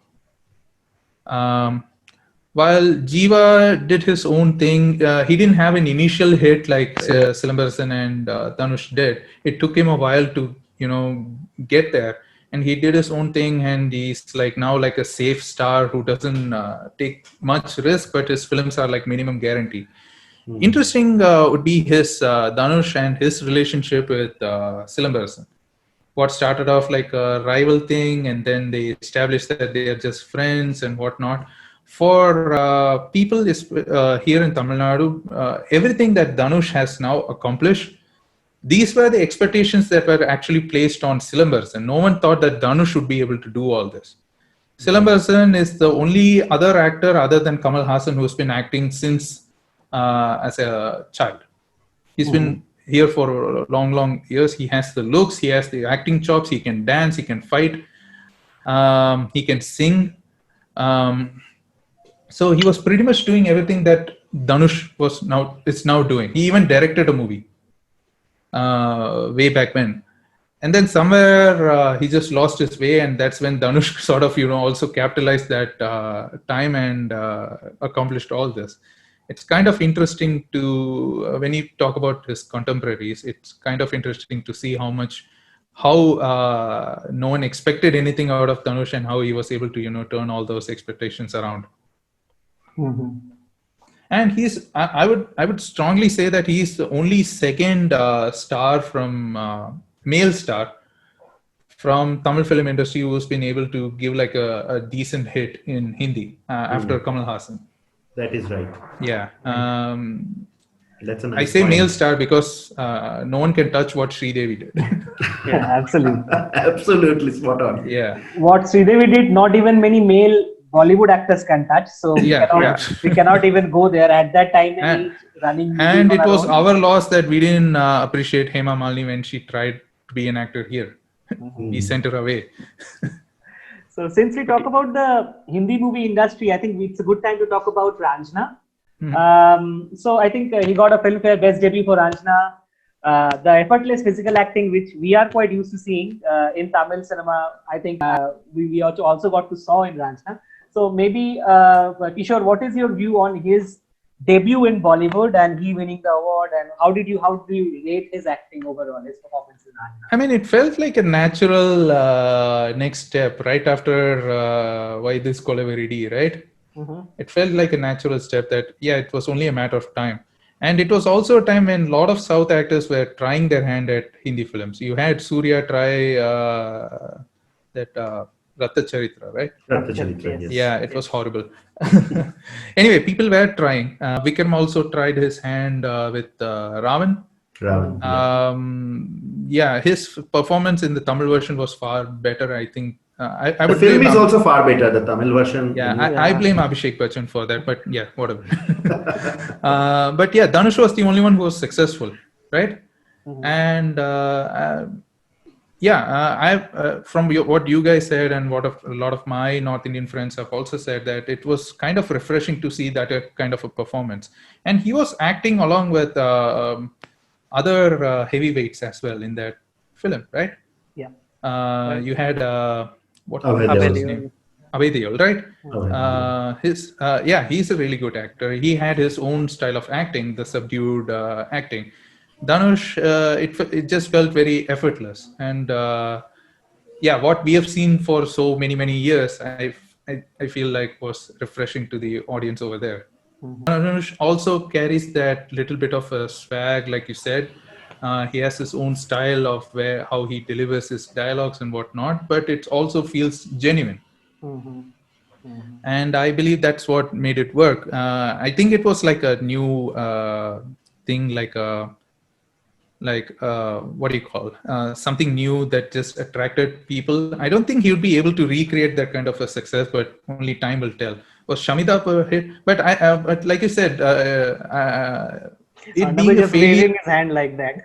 While Jiva did his own thing, he didn't have an initial hit like Silambasan and Dhanush did. It took him a while to get there, and he did his own thing, and he's now like a safe star who doesn't take much risk, but his films are like minimum guarantee. Mm-hmm. Interesting would be his Dhanush and his relationship with Silambasan. What started off like a rival thing, and then they established that they are just friends and whatnot. For people here in Tamil Nadu, everything that Dhanush has now accomplished, these were the expectations that were actually placed on Silambasan. No one thought that Dhanush would be able to do all this. Silambasan is the only other actor other than Kamal Hassan who's been acting since as a child. He's been here for long years. He has the looks, he has the acting chops, he can dance, he can fight, he can sing. So he was pretty much doing everything that Dhanush is now doing. He even directed a movie way back when. and then somewhere he just lost his way, and that's when Dhanush sort of also capitalized that time and accomplished all this. It's kind of interesting to when you talk about his contemporaries, it's kind of interesting to see how no one expected anything out of Dhanush and how he was able to turn all those expectations around. And I would strongly say that he's the only second male star from Tamil film industry who's been able to give like a decent hit in Hindi after Kamal Haasan. That is right. Yeah. That's a nice I say point. male star because no one can touch what Sridevi did. Yeah, absolutely. Absolutely spot on. Yeah. What Sridevi did, not even many male Bollywood actors can touch. So we cannot even go there at that time. And it was our loss that we didn't appreciate Hema Malini when she tried to be an actor here. We sent her away. So since we talk about the Hindi movie industry, I think it's a good time to talk about Ranjana. So I think he got a Filmfare Best Debut for Ranjana. The effortless physical acting, which we are quite used to seeing in Tamil cinema, I think we also got to saw in Ranjana. So maybe Kishore, what is your view on his debut in Bollywood and he winning the award, and how do you rate his acting overall, his performance in Ranjana? I mean, it felt like a natural next step right after Why This Kolavaridi, right? It felt like a natural step that, it was only a matter of time. And it was also a time when a lot of South actors were trying their hand at Hindi films. You had Surya try that Ratta Charitra, right? Ratta Charitra, yes. Yeah, it was horrible. Anyway, people were trying. Vikram also tried his hand with Ravan. His performance in the Tamil version was far better, I think. The film is also far better, the Tamil version. I blame Abhishek Bachchan for that, but whatever. But Dhanush was the only one who was successful, right? And from what you guys said and what a lot of my North Indian friends have also said, that it was kind of refreshing to see that kind of a performance. And he was acting along with other heavyweights as well in that film, right? Yeah. You had what was Abhay his name? Abhay Deol, right? He's a really good actor. He had his own style of acting, the subdued acting. Dhanush, it just felt very effortless, and what we have seen for so many years, I feel like was refreshing to the audience over there. Dhanush also carries that little bit of a swag, like you said. He has his own style of how he delivers his dialogues and whatnot, but it also feels genuine. And I believe that's what made it work. I think it was like a new thing, what do you call something new that just attracted people. I don't think he would be able to recreate that kind of a success, but only time will tell. Was Shamita a hit? But but like you said, it being a failure, waving his hand like that.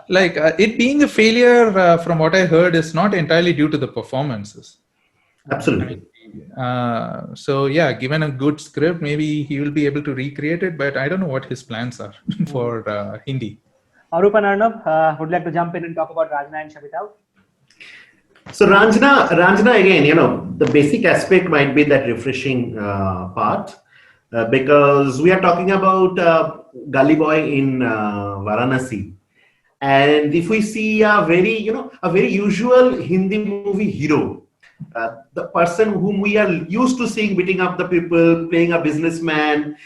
Like it being a failure, from what I heard, is not entirely due to the performances. Absolutely. Given a good script, maybe he will be able to recreate it, but I don't know what his plans are for Hindi. Arup and Arnab, would like to jump in and talk about Ranjana and Shabita? So Ranjana again, the basic aspect might be that refreshing part, because we are talking about Gully Boy in Varanasi. And if we see a very usual Hindi movie hero, the person whom we are used to seeing beating up the people, playing a businessman,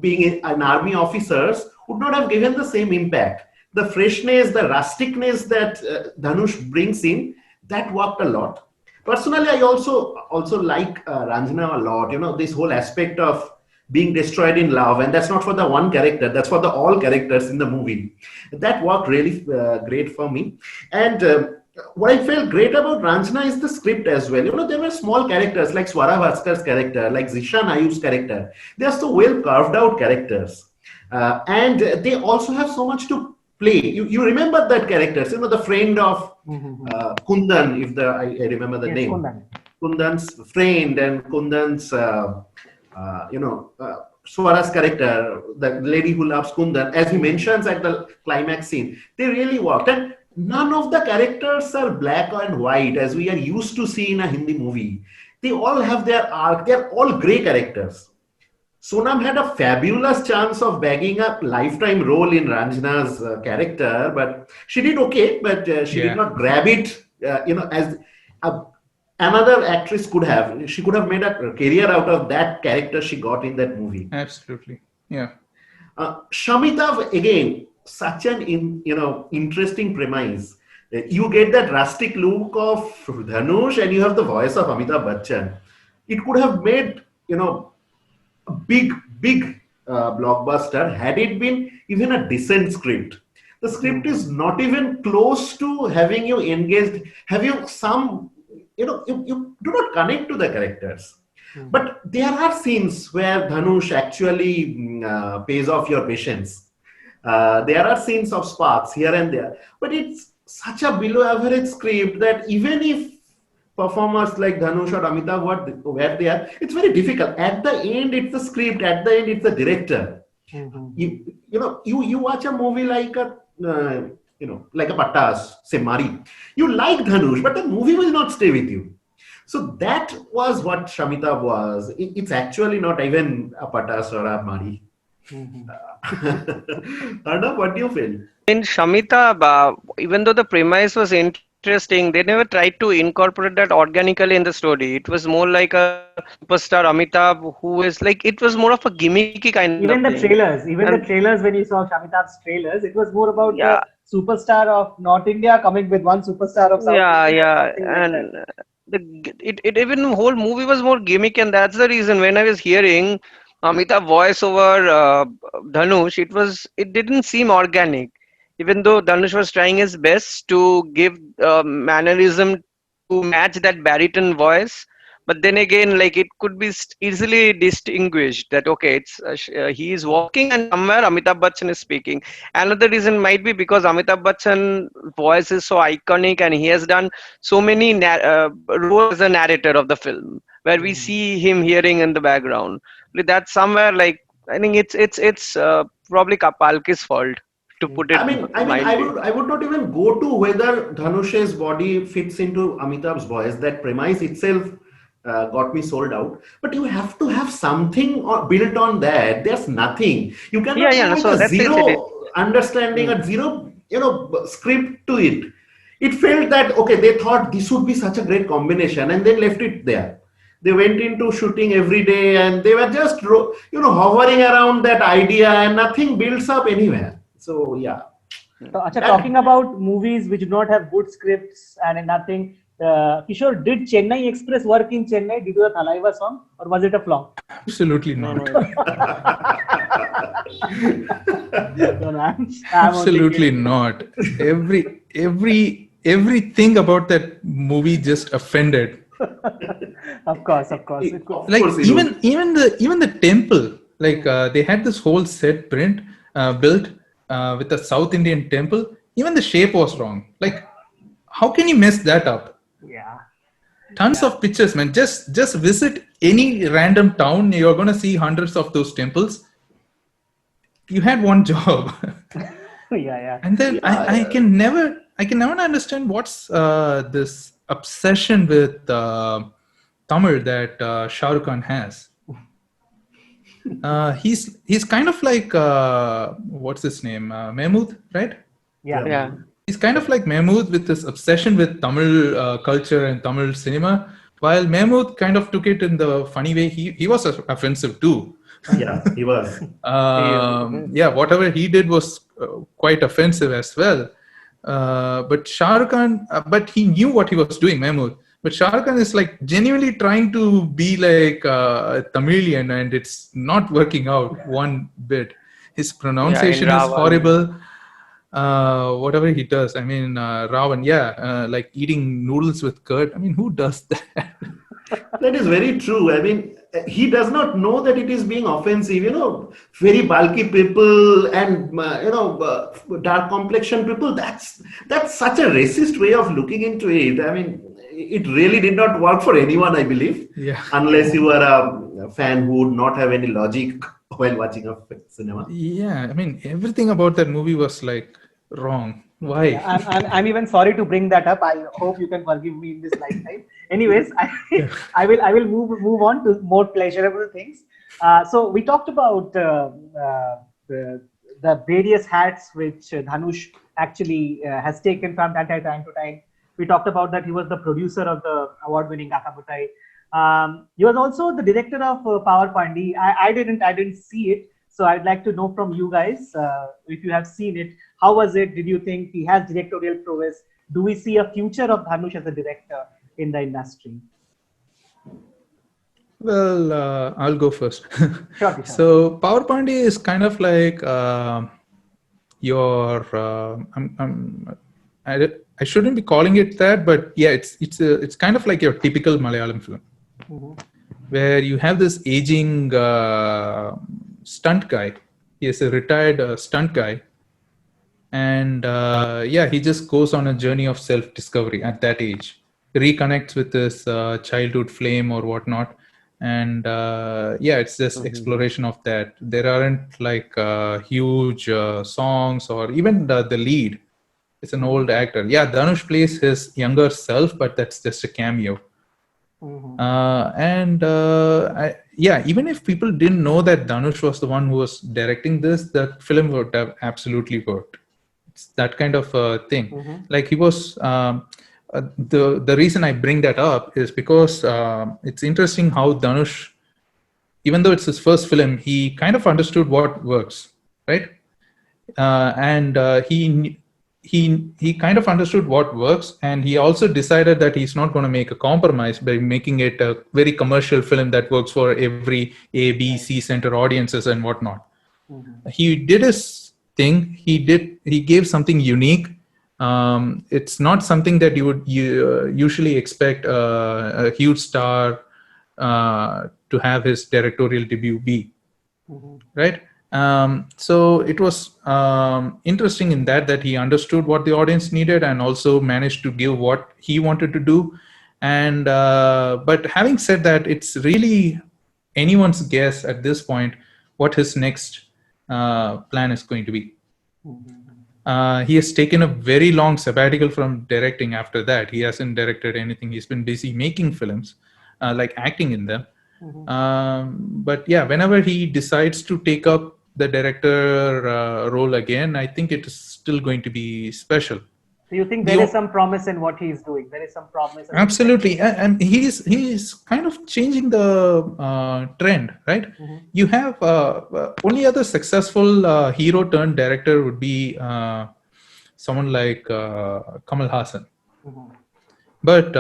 being an army officers, would not have given the same impact. The freshness, the rusticness that Dhanush brings in, that worked a lot. Personally, I also like Ranjana a lot. This whole aspect of being destroyed in love, and that's not for the one character, that's for the all characters in the movie. That worked really great for me. And what I felt great about Ranjana is the script as well. There were small characters like Swara Bhaskar's character, like Zishan Ayub's character. They are so well carved out characters. And they also have so much to play. You remember that characters, the friend of Kundan, if I remember the name. Kundan. Kundan's friend and Kundan's, Swara's character, the lady who loves Kundan, as he mentions at the climax scene, they really worked. And none of the characters are black and white as we are used to see in a Hindi movie. They all have their arc. They're all grey characters. Sonam had a fabulous chance of bagging a lifetime role in Ranjana's character, but she did okay, but she did not grab it, as another actress could have. She could have made a career out of that character she got in that movie. Absolutely. Yeah. Shamita, again, such an interesting premise. You get that rustic look of Dhanush and you have the voice of Amitabh Bachchan. It could have made, a big blockbuster had it been even a decent script. The script is not even close to having you engaged, have you some, you do not connect to the characters. But there are scenes where Dhanush actually pays off your patience. There are scenes of sparks here and there, but it's such a below average script that even if performers like Dhanush or Amitabh were there, it's very difficult. At the end, it's the script. At the end, it's the director. You watch a movie like like a Pattas, say Mari. You like Dhanush, but the movie will not stay with you. So that was what Shamita was. It's actually not even a Pattas or a Mari. Arnab, what do you feel? In Shamita, even though the premise was interesting, they never tried to incorporate that organically in the story. It was more like a superstar Amitabh who is like, it was more of a gimmicky kind Even of the thing. trailers, the trailers, when you saw Shamitab's trailers, it was more about the superstar of North India coming with one superstar of South India. And it even the whole movie was more gimmick, and that's the reason when I was hearing Amitabh voice over Dhanush, it didn't seem organic. Even though Dhanush was trying his best to give mannerism to match that baritone voice, but then again, like it could be easily distinguished that okay, it's he is walking and somewhere Amitabh Bachchan is speaking. Another reason might be because Amitabh Bachchan voice is so iconic and he has done so many roles as a narrator of the film, where we see him hearing in the background. That's somewhere like I think it's probably Kapalki's fault. To put it I would not even go to whether Dhanush's body fits into Amitabh's voice. That premise itself got me sold out. But you have to have something built on that. There's nothing. You cannot have a zero understanding, a zero script to it. It felt that okay, they thought this would be such a great combination, and then left it there. They went into shooting every day, and they were just hovering around that idea, and nothing builds up anywhere. So yeah. So, talking about movies which do not have good scripts and nothing, Kishore, did Chennai Express work in Chennai? Did you have Thalaiva song, or was it a flop? Absolutely not. Absolutely not. Everything about that movie just offended. Of course. Like even the temple, like they had this whole set built with a South Indian temple. Even the shape was wrong. Like, how can you mess that up? Yeah. Tons of pictures, man. Just visit any random town. You're gonna see hundreds of those temples. You had one job. Yeah. And then I can never understand what's this obsession with Tamil that Shah Rukh Khan has. He's kind of like what's his name, Mahmood, right? Yeah. He's kind of like Mahmood with this obsession with Tamil culture and Tamil cinema, while Mahmood kind of took it in the funny way. He was offensive too. Yeah, he was. Whatever he did was quite offensive as well. But Shah Rukh Khan, but he knew what he was doing, Mahmood. But Shah Rukh Khan is like genuinely trying to be like a Tamilian, and it's not working out one bit. His pronunciation is horrible. Whatever he does, I mean, Ravan, like eating noodles with curd. I mean, who does that? That is very true. I mean, he does not know that it is being offensive. Very bulky people and dark complexion people. That's such a racist way of looking into it. I mean, it really did not work for anyone, I believe. Yeah. Unless you are a fan who would not have any logic while watching a cinema. Yeah, I mean, everything about that movie was like wrong. Why? Yeah, I'm even sorry to bring that up. I hope you can forgive me in this lifetime. Anyways, I will move on to more pleasurable things. So we talked about the various hats which Dhanush actually has taken from time to time. We talked about that he was the producer of the award-winning Akamutai. He was also the director of Power Pandi. I didn't see it, so I'd like to know from you guys if you have seen it. How was it? Did you think he has directorial prowess? Do we see a future of Dhanush as a director in the industry? Well, I'll go first. Sure. So Power Pandi is kind of like your. I shouldn't be calling it that, but yeah, it's kind of like your typical Malayalam film, where you have this aging stunt guy. He is a retired stunt guy, and he just goes on a journey of self-discovery at that age, reconnects with his childhood flame or whatnot, and it's just exploration of that. There aren't like huge songs or even the lead. It's an old actor. Yeah, Dhanush plays his younger self, but that's just a cameo. Even if people didn't know that Dhanush was the one who was directing this, the film would have absolutely worked. It's that kind of thing. Like he was. The reason I bring that up is because it's interesting how Dhanush, even though it's his first film, he kind of understood what works, right? He kind of understood what works, and he also decided that he's not going to make a compromise by making it a very commercial film that works for every A, B, C center audiences and whatnot. He did his thing. He gave something unique. It's not something that you would usually expect a huge star to have his directorial debut be, right? So it was interesting in that he understood what the audience needed and also managed to give what he wanted to do. And but having said that, it's really anyone's guess at this point what his next plan is going to be. He has taken a very long sabbatical from directing after that. He hasn't directed anything. He's been busy making films, like acting in them. But yeah, whenever he decides to take up the director role again, I think it is still going to be special. So you think there is some promise in what he is doing? There is some promise. Absolutely, and he's kind of changing the trend, right? You have only other successful hero turned director would be someone like Kamal Hassan. But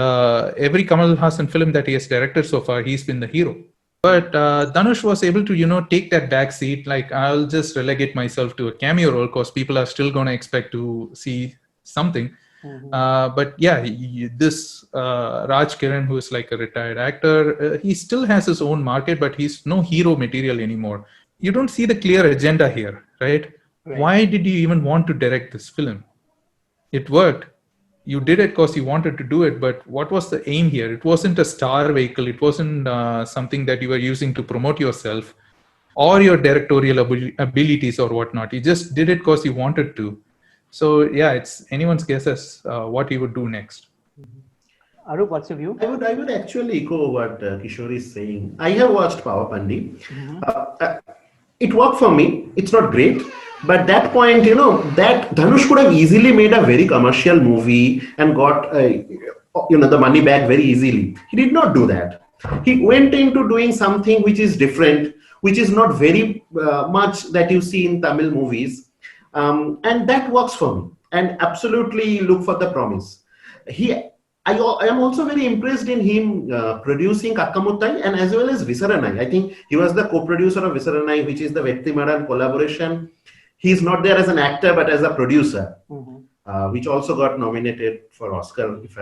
every Kamal Hassan film that he has directed so far, he's been the hero. But Dhanush was able to, take that back seat. Like, I'll just relegate myself to a cameo role because people are still going to expect to see something. But yeah, this Raj Kiran, who is like a retired actor, he still has his own market, but he's no hero material anymore. You don't see the clear agenda here, right? Why did you even want to direct this film? It worked. You did it because you wanted to do it, but what was the aim here? It wasn't a star vehicle. It wasn't something that you were using to promote yourself or your directorial abilities or whatnot. You just did it because you wanted to. So yeah, it's anyone's guess as what he would do next. Arup, what's your view? I would actually echo what Kishore is saying. I have watched Power Pandi. It worked for me. It's not great. But that point, that Dhanush could have easily made a very commercial movie and got, the money back very easily. He did not do that. He went into doing something which is different, which is not very much that you see in Tamil movies. And that works for me. And absolutely look for the promise. I am also very impressed in him producing Kakkamuttai and as well as Visaranai. I think he was the co-producer of Visaranai, which is the Vetrimaaran collaboration. He's not there as an actor, but as a producer, which also got nominated for Oscar, if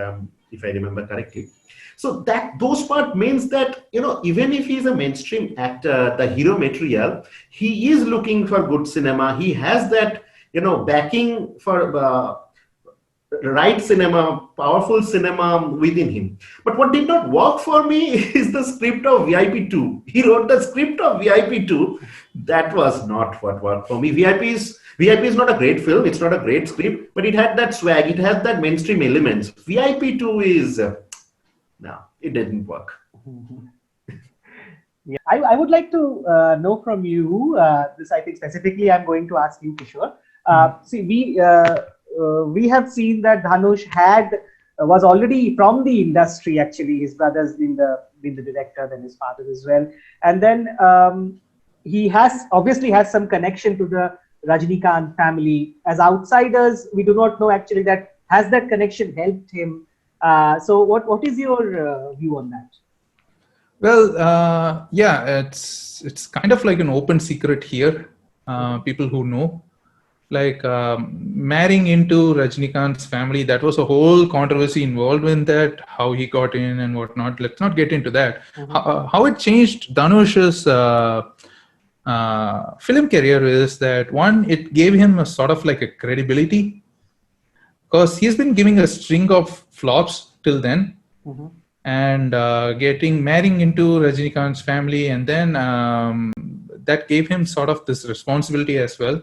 I remember correctly. So those part means that, even if he's a mainstream actor, the hero material, he is looking for good cinema. He has that, backing for right cinema, powerful cinema within him. But what did not work for me is the script of VIP 2. He wrote the script of VIP 2. That was not what worked for me. VIP is not a great film. It's not a great script, but it had that swag. It has that mainstream elements. VIP 2 is no, it didn't work. Yeah, I would like to know from you, this I think specifically I'm going to ask you, Kishore. See, we have seen that Dhanush was already from the industry, actually, his brothers being the director, then his father as well. And then he obviously has some connection to the Rajnikanth family. As outsiders, we do not know actually has that connection helped him? So what is your view on that? Well, yeah, it's kind of like an open secret here. People who know, like marrying into Rajnikanth's family, that was a whole controversy involved in that, how he got in and whatnot. Let's not get into that. How it changed Dhanush's film career is that, one, it gave him a sort of like a credibility, because he's been giving a string of flops till then. And marrying into Rajnikanth's family, and then that gave him sort of this responsibility as well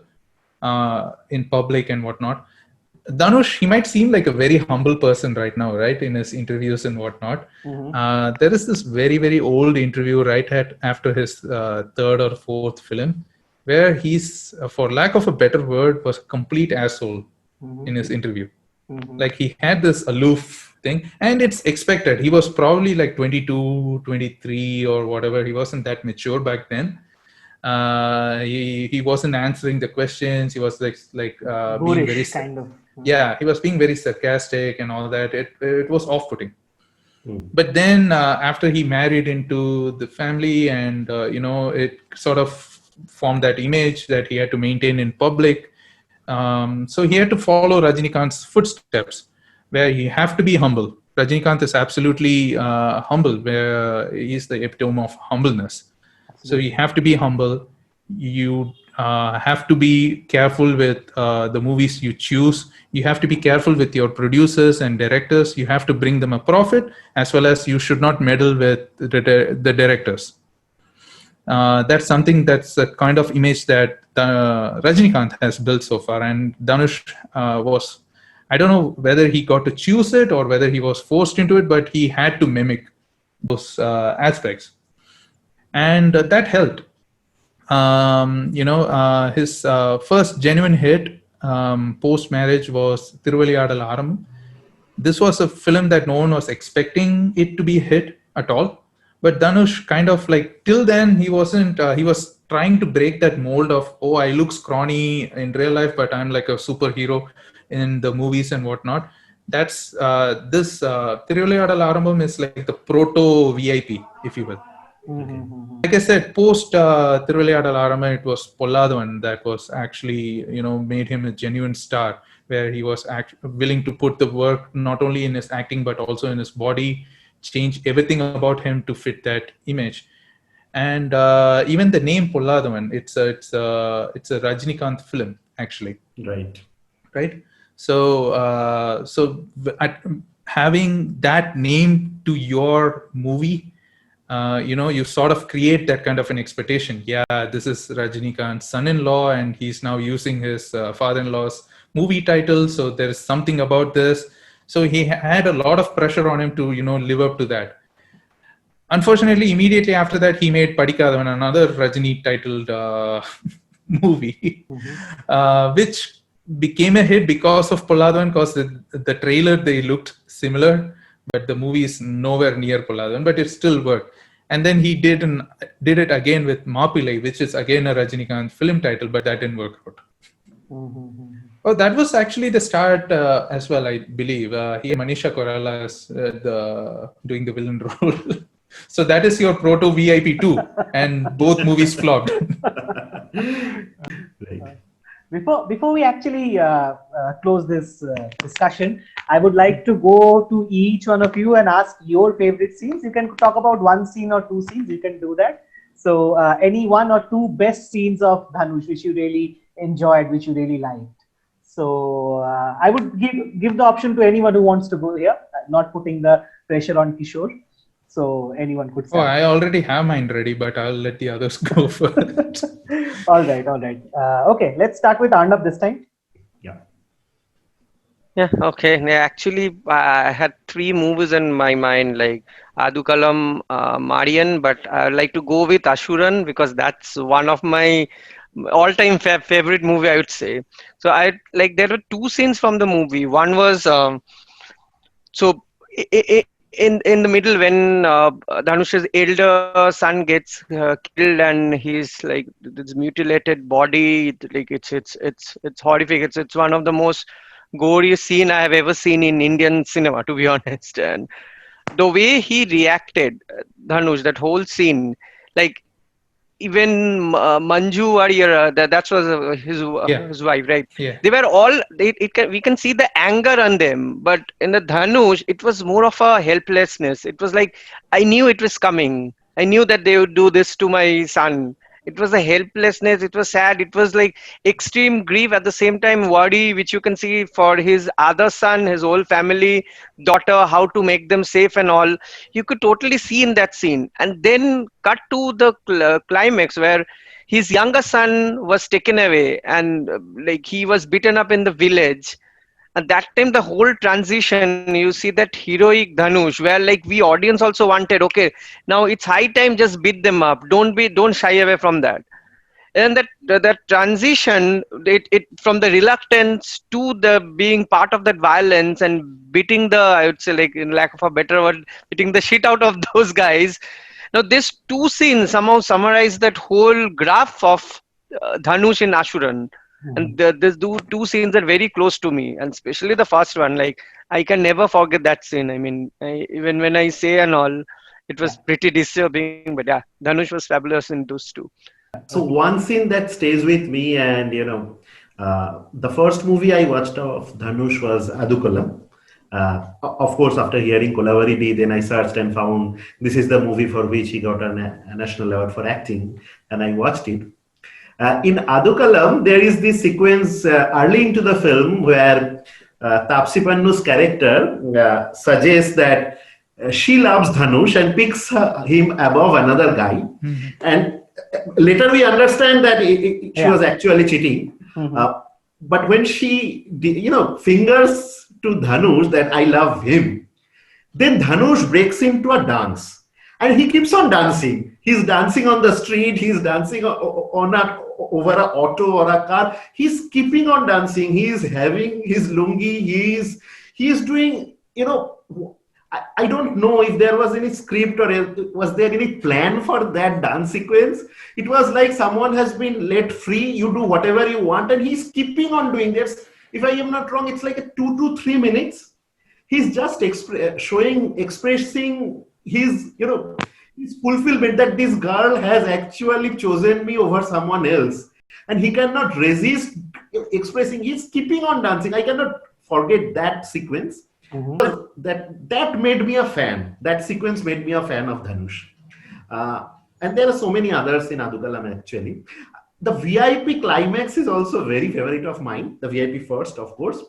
in public and whatnot. Dhanush, he might seem like a very humble person right now, right, in his interviews and whatnot. There is this very, very old interview right after his third or fourth film, where he's, for lack of a better word, was a complete asshole in his interview. Like, he had this aloof thing, and it's expected. He was probably like 22, 23 or whatever. He wasn't that mature back then. He wasn't answering the questions. He was like being very kind of. Yeah, he was being very sarcastic and all that. It was off-putting. But then after he married into the family, and it sort of formed that image that he had to maintain in public. So he had to follow Rajnikanth's footsteps, where you have to be humble. Rajnikanth is absolutely humble, where he's the epitome of humbleness. So you have to be humble. You have to be careful with the movies you choose. You have to be careful with your producers and directors. You have to bring them a profit, as well as you should not meddle with the directors. That's something, that's a kind of image that Rajnikanth has built so far. And Dhanush was, I don't know whether he got to choose it or whether he was forced into it, but he had to mimic those aspects. And that helped. His first genuine hit post-marriage was Thiruvaliyadal Arambam. This was a film that no one was expecting it to be a hit at all. But Dhanush kind of like, till then, he wasn't, he was trying to break that mold of, oh, I look scrawny in real life, but I'm like a superhero in the movies and whatnot. That's this Thiruvaliyadal Arambam is like the proto VIP, if you will. Like I said, post Thiruvaliyadal Arambam, it was Polladhavan that was actually, made him a genuine star, where he was willing to put the work not only in his acting but also in his body, change everything about him to fit that image. And even the name Polladhavan, it's a Rajnikanth film, actually. Right. So having that name to your movie, you sort of create that kind of an expectation. Yeah, this is Rajnikanth's son-in-law, and he's now using his father-in-law's movie title. So there is something about this. So he had a lot of pressure on him to, live up to that. Unfortunately, immediately after that, he made Padikadavan, another Rajni-titled movie, which became a hit because of Polladhavan, because the trailer, they looked similar, but the movie is nowhere near Polladhavan, but it still worked. And then he did it again with Maapillai, which is again a Rajnikanth film title, but that didn't work out. Oh, that was actually the start as well, I believe. He and Manisha Koirala is doing the villain role. So that is your proto VIP 2, and both movies flopped. Right. Before we actually close this discussion, I would like to go to each one of you and ask your favorite scenes. You can talk about one scene or two scenes. You can do that. So any one or two best scenes of Dhanush which you really enjoyed, which you really liked. So I would give the option to anyone who wants to go here, not putting the pressure on Kishore. So anyone could Oh, start. I already have mine ready, but I'll let the others go first. All right. Okay, let's start with Arnab this time. Yeah. Yeah, okay. Yeah, actually, I had three movies in my mind, like Adukalam, Marian, but I like to go with Ashuran because that's one of my all-time favorite movie, I would say. So I like there were two scenes from the movie. One was so in the middle when Dhanush's elder son gets killed and he's like this mutilated body, like it's horrific. It's one of the most goriest scene I have ever seen in Indian cinema, to be honest. And the way he reacted, Dhanush, that whole scene, like even Manju Warrior, that was Yeah. his wife, right? Yeah. They were all. We can see the anger on them, but in the Dhanush, it was more of a helplessness. It was like I knew it was coming. I knew that they would do this to my son. It was a helplessness. It was sad. It was like extreme grief at the same time worry, which you can see for his other son, his whole family, daughter, how to make them safe and all. You could totally see in that scene. And then cut to the climax where his younger son was taken away and like he was beaten up in the village. At that time, the whole transition, you see that heroic Dhanush, where like we audience also wanted, okay, now it's high time, just beat them up. Don't shy away from that. And that transition, it from the reluctance to the being part of that violence and beating the, I would say, like in lack of a better word, beating the shit out of those guys. Now, these two scenes somehow summarize that whole graph of Dhanush in Ashuran. And these two scenes are very close to me, and especially the first one. Like I can never forget that scene. I mean, even when I say and all, it was pretty disturbing. But yeah, Dhanush was fabulous in those two. So one scene that stays with me, and the first movie I watched of Dhanush was Adukalam. Of course, after hearing Kolavaridi, then I searched and found this is the movie for which he got a national award for acting, and I watched it. In Adukalam, there is this sequence early into the film where Tapsi Pannu's character suggests that she loves Dhanush and picks him above another guy. Mm-hmm. And later we understand that she was actually cheating. Mm-hmm. But when she, fingers to Dhanush that I love him, then Dhanush breaks into a dance. And he keeps on dancing. He's dancing on the street. He's dancing over an auto or a car. He's keeping on dancing. He's having his lungi. He's doing, I don't know if there was any script or was there any plan for that dance sequence. It was like someone has been let free. You do whatever you want. And he's keeping on doing this. If I am not wrong, it's like a 2 to 3 minutes. He's just expressing his fulfillment that this girl has actually chosen me over someone else, and he cannot resist expressing. He's keeping on dancing. I cannot forget that sequence. Mm-hmm. That made me a fan. That sequence made me a fan of Dhanush. And there are so many others in Adukalam actually. The VIP climax is also very favorite of mine. The VIP first, of course,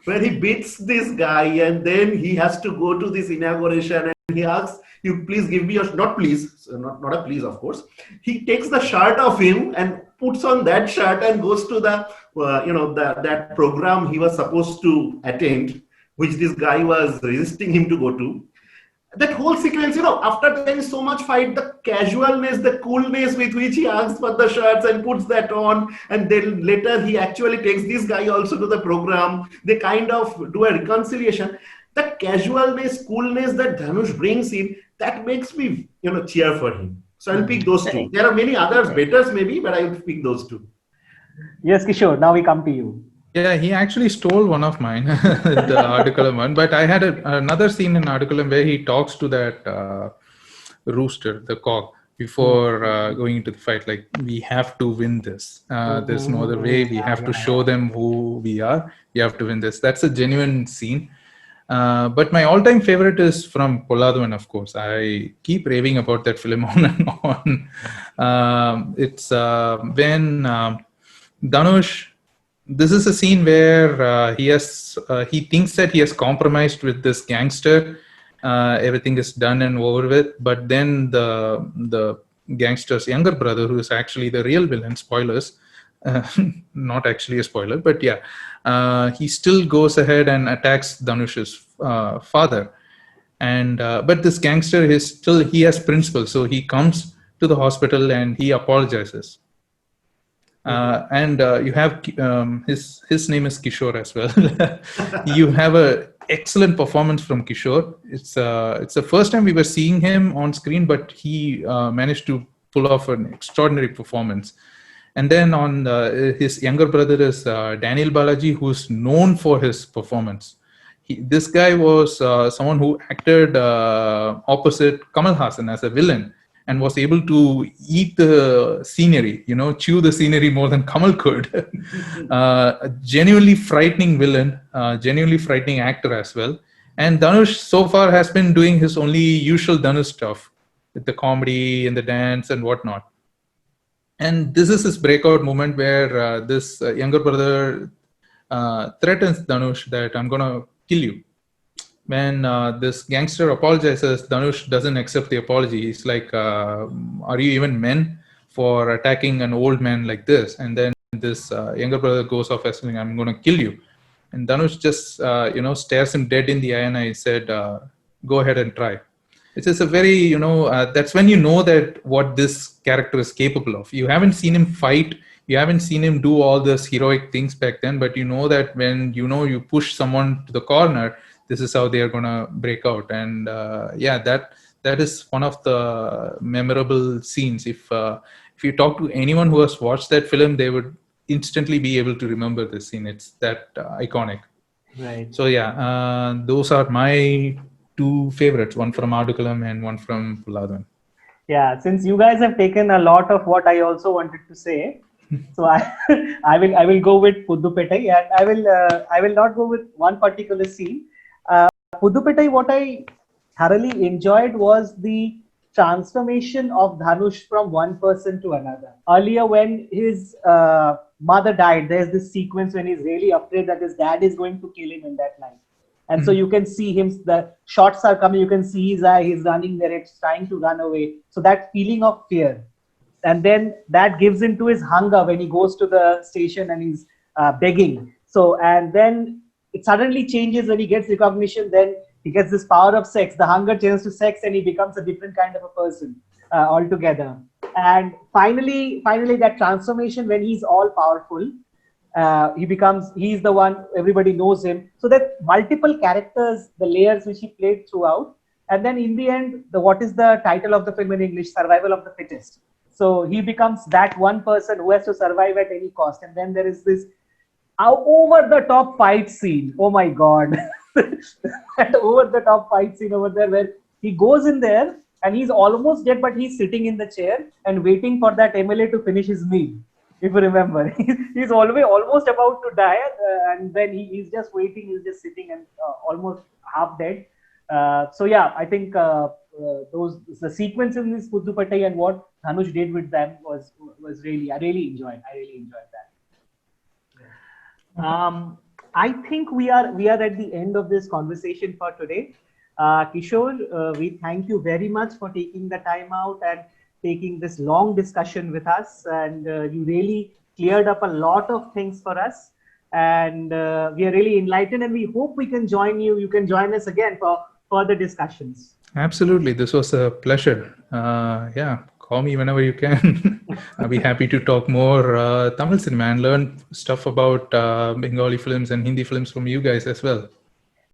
where he beats this guy and then he has to go to this inauguration and he asks, you please give me your, not please, not a please, of course. He takes the shirt of him and puts on that shirt and goes to the, that program he was supposed to attend, which this guy was resisting him to go to. That whole sequence, after there is so much fight, the casualness, the coolness with which he asks for the shirts and puts that on, and then later he actually takes this guy also to the program. They kind of do a reconciliation. That casualness, coolness that Dhanush brings in, that makes me, cheer for him. So I'll pick those two. There are many others, betters maybe, but I will pick those two. Yes, Kishore, now we come to you. Yeah, he actually stole one of mine, the Adukalam one. But I had another scene in Adukalam where he talks to that rooster, the cock, before going into the fight. Like, we have to win this. There's no other way. We have to show them who we are. We have to win this. That's a genuine scene. But my all-time favorite is from Polladhavan, of course. I keep raving about that film on and on. It's when Dhanush this is a scene where he thinks that he has compromised with this gangster. Everything is done and over with, but then the gangster's younger brother, who is actually the real villain, spoilers, not actually a spoiler, but yeah, he still goes ahead and attacks Dhanush's father. And but this gangster he has principles, so he comes to the hospital and he apologizes. And you have his name is Kishore as well. You have a excellent performance from Kishore. It's the first time we were seeing him on screen, but he managed to pull off an extraordinary performance. And then on his younger brother is Daniel Balaji, who's known for his performance. This guy was someone who acted opposite Kamal Hassan as a villain, and was able to eat the scenery, chew the scenery more than Kamal could. A genuinely frightening villain, genuinely frightening actor as well. And Dhanush so far has been doing his only usual Dhanush stuff with the comedy and the dance and whatnot. And this is his breakout moment where this younger brother threatens Dhanush that I'm going to kill you. When this gangster apologizes, Dhanush doesn't accept the apology. He's like, are you even men for attacking an old man like this? And then this younger brother goes off as saying, I'm going to kill you. And Dhanush just, stares him dead in the eye, and I said, go ahead and try. It's just a very, that's when you know that what this character is capable of. You haven't seen him fight. You haven't seen him do all these heroic things back then, but you know that when, you push someone to the corner, this is how they are going to break out. And that is one of the memorable scenes. If you talk to anyone who has watched that film, they would instantly be able to remember this scene. It's that iconic. Right. So those are my two favorites, one from Adukalam and one from Polladhavan. Yeah, since you guys have taken a lot of what I also wanted to say, so I will go with Puddupettai, and I will not go with one particular scene. Puddupettai, what I thoroughly enjoyed was the transformation of Dhanush from one person to another. Earlier, when his mother died, there's this sequence when he's really afraid that his dad is going to kill him in that night. And so you can see him, the shots are coming, you can see his eye, he's running there, it's trying to run away. So that feeling of fear. And then that gives into his hunger when he goes to the station and he's begging. So, and then it suddenly changes when he gets recognition, then he gets this power of sex, the hunger turns to sex, and he becomes a different kind of a person altogether. And finally that transformation when he's all powerful, he's the one, everybody knows him. So that multiple characters, the layers which he played throughout. And then in the end, what is the title of the film in English? Survival of the fittest. So he becomes that one person who has to survive at any cost. And then there is this over the top fight scene. Oh my God. That over the top fight scene over there where he goes in there and he's almost dead, but he's sitting in the chair and waiting for that MLA to finish his meal. If you remember, he's almost about to die, and then he's just waiting, he's just sitting and almost half dead. I think the sequence in this Puddupettai and what Dhanush did with them was really, I really enjoyed that. I think we are at the end of this conversation for today. Kishore, we thank you very much for taking the time out and taking this long discussion with us, and you really cleared up a lot of things for us, and we are really enlightened, and we hope we can join you. You can join us again for further discussions. Absolutely. This was a pleasure. Call me whenever you can. I'll be happy to talk more Tamil cinema and learn stuff about Bengali films and Hindi films from you guys as well.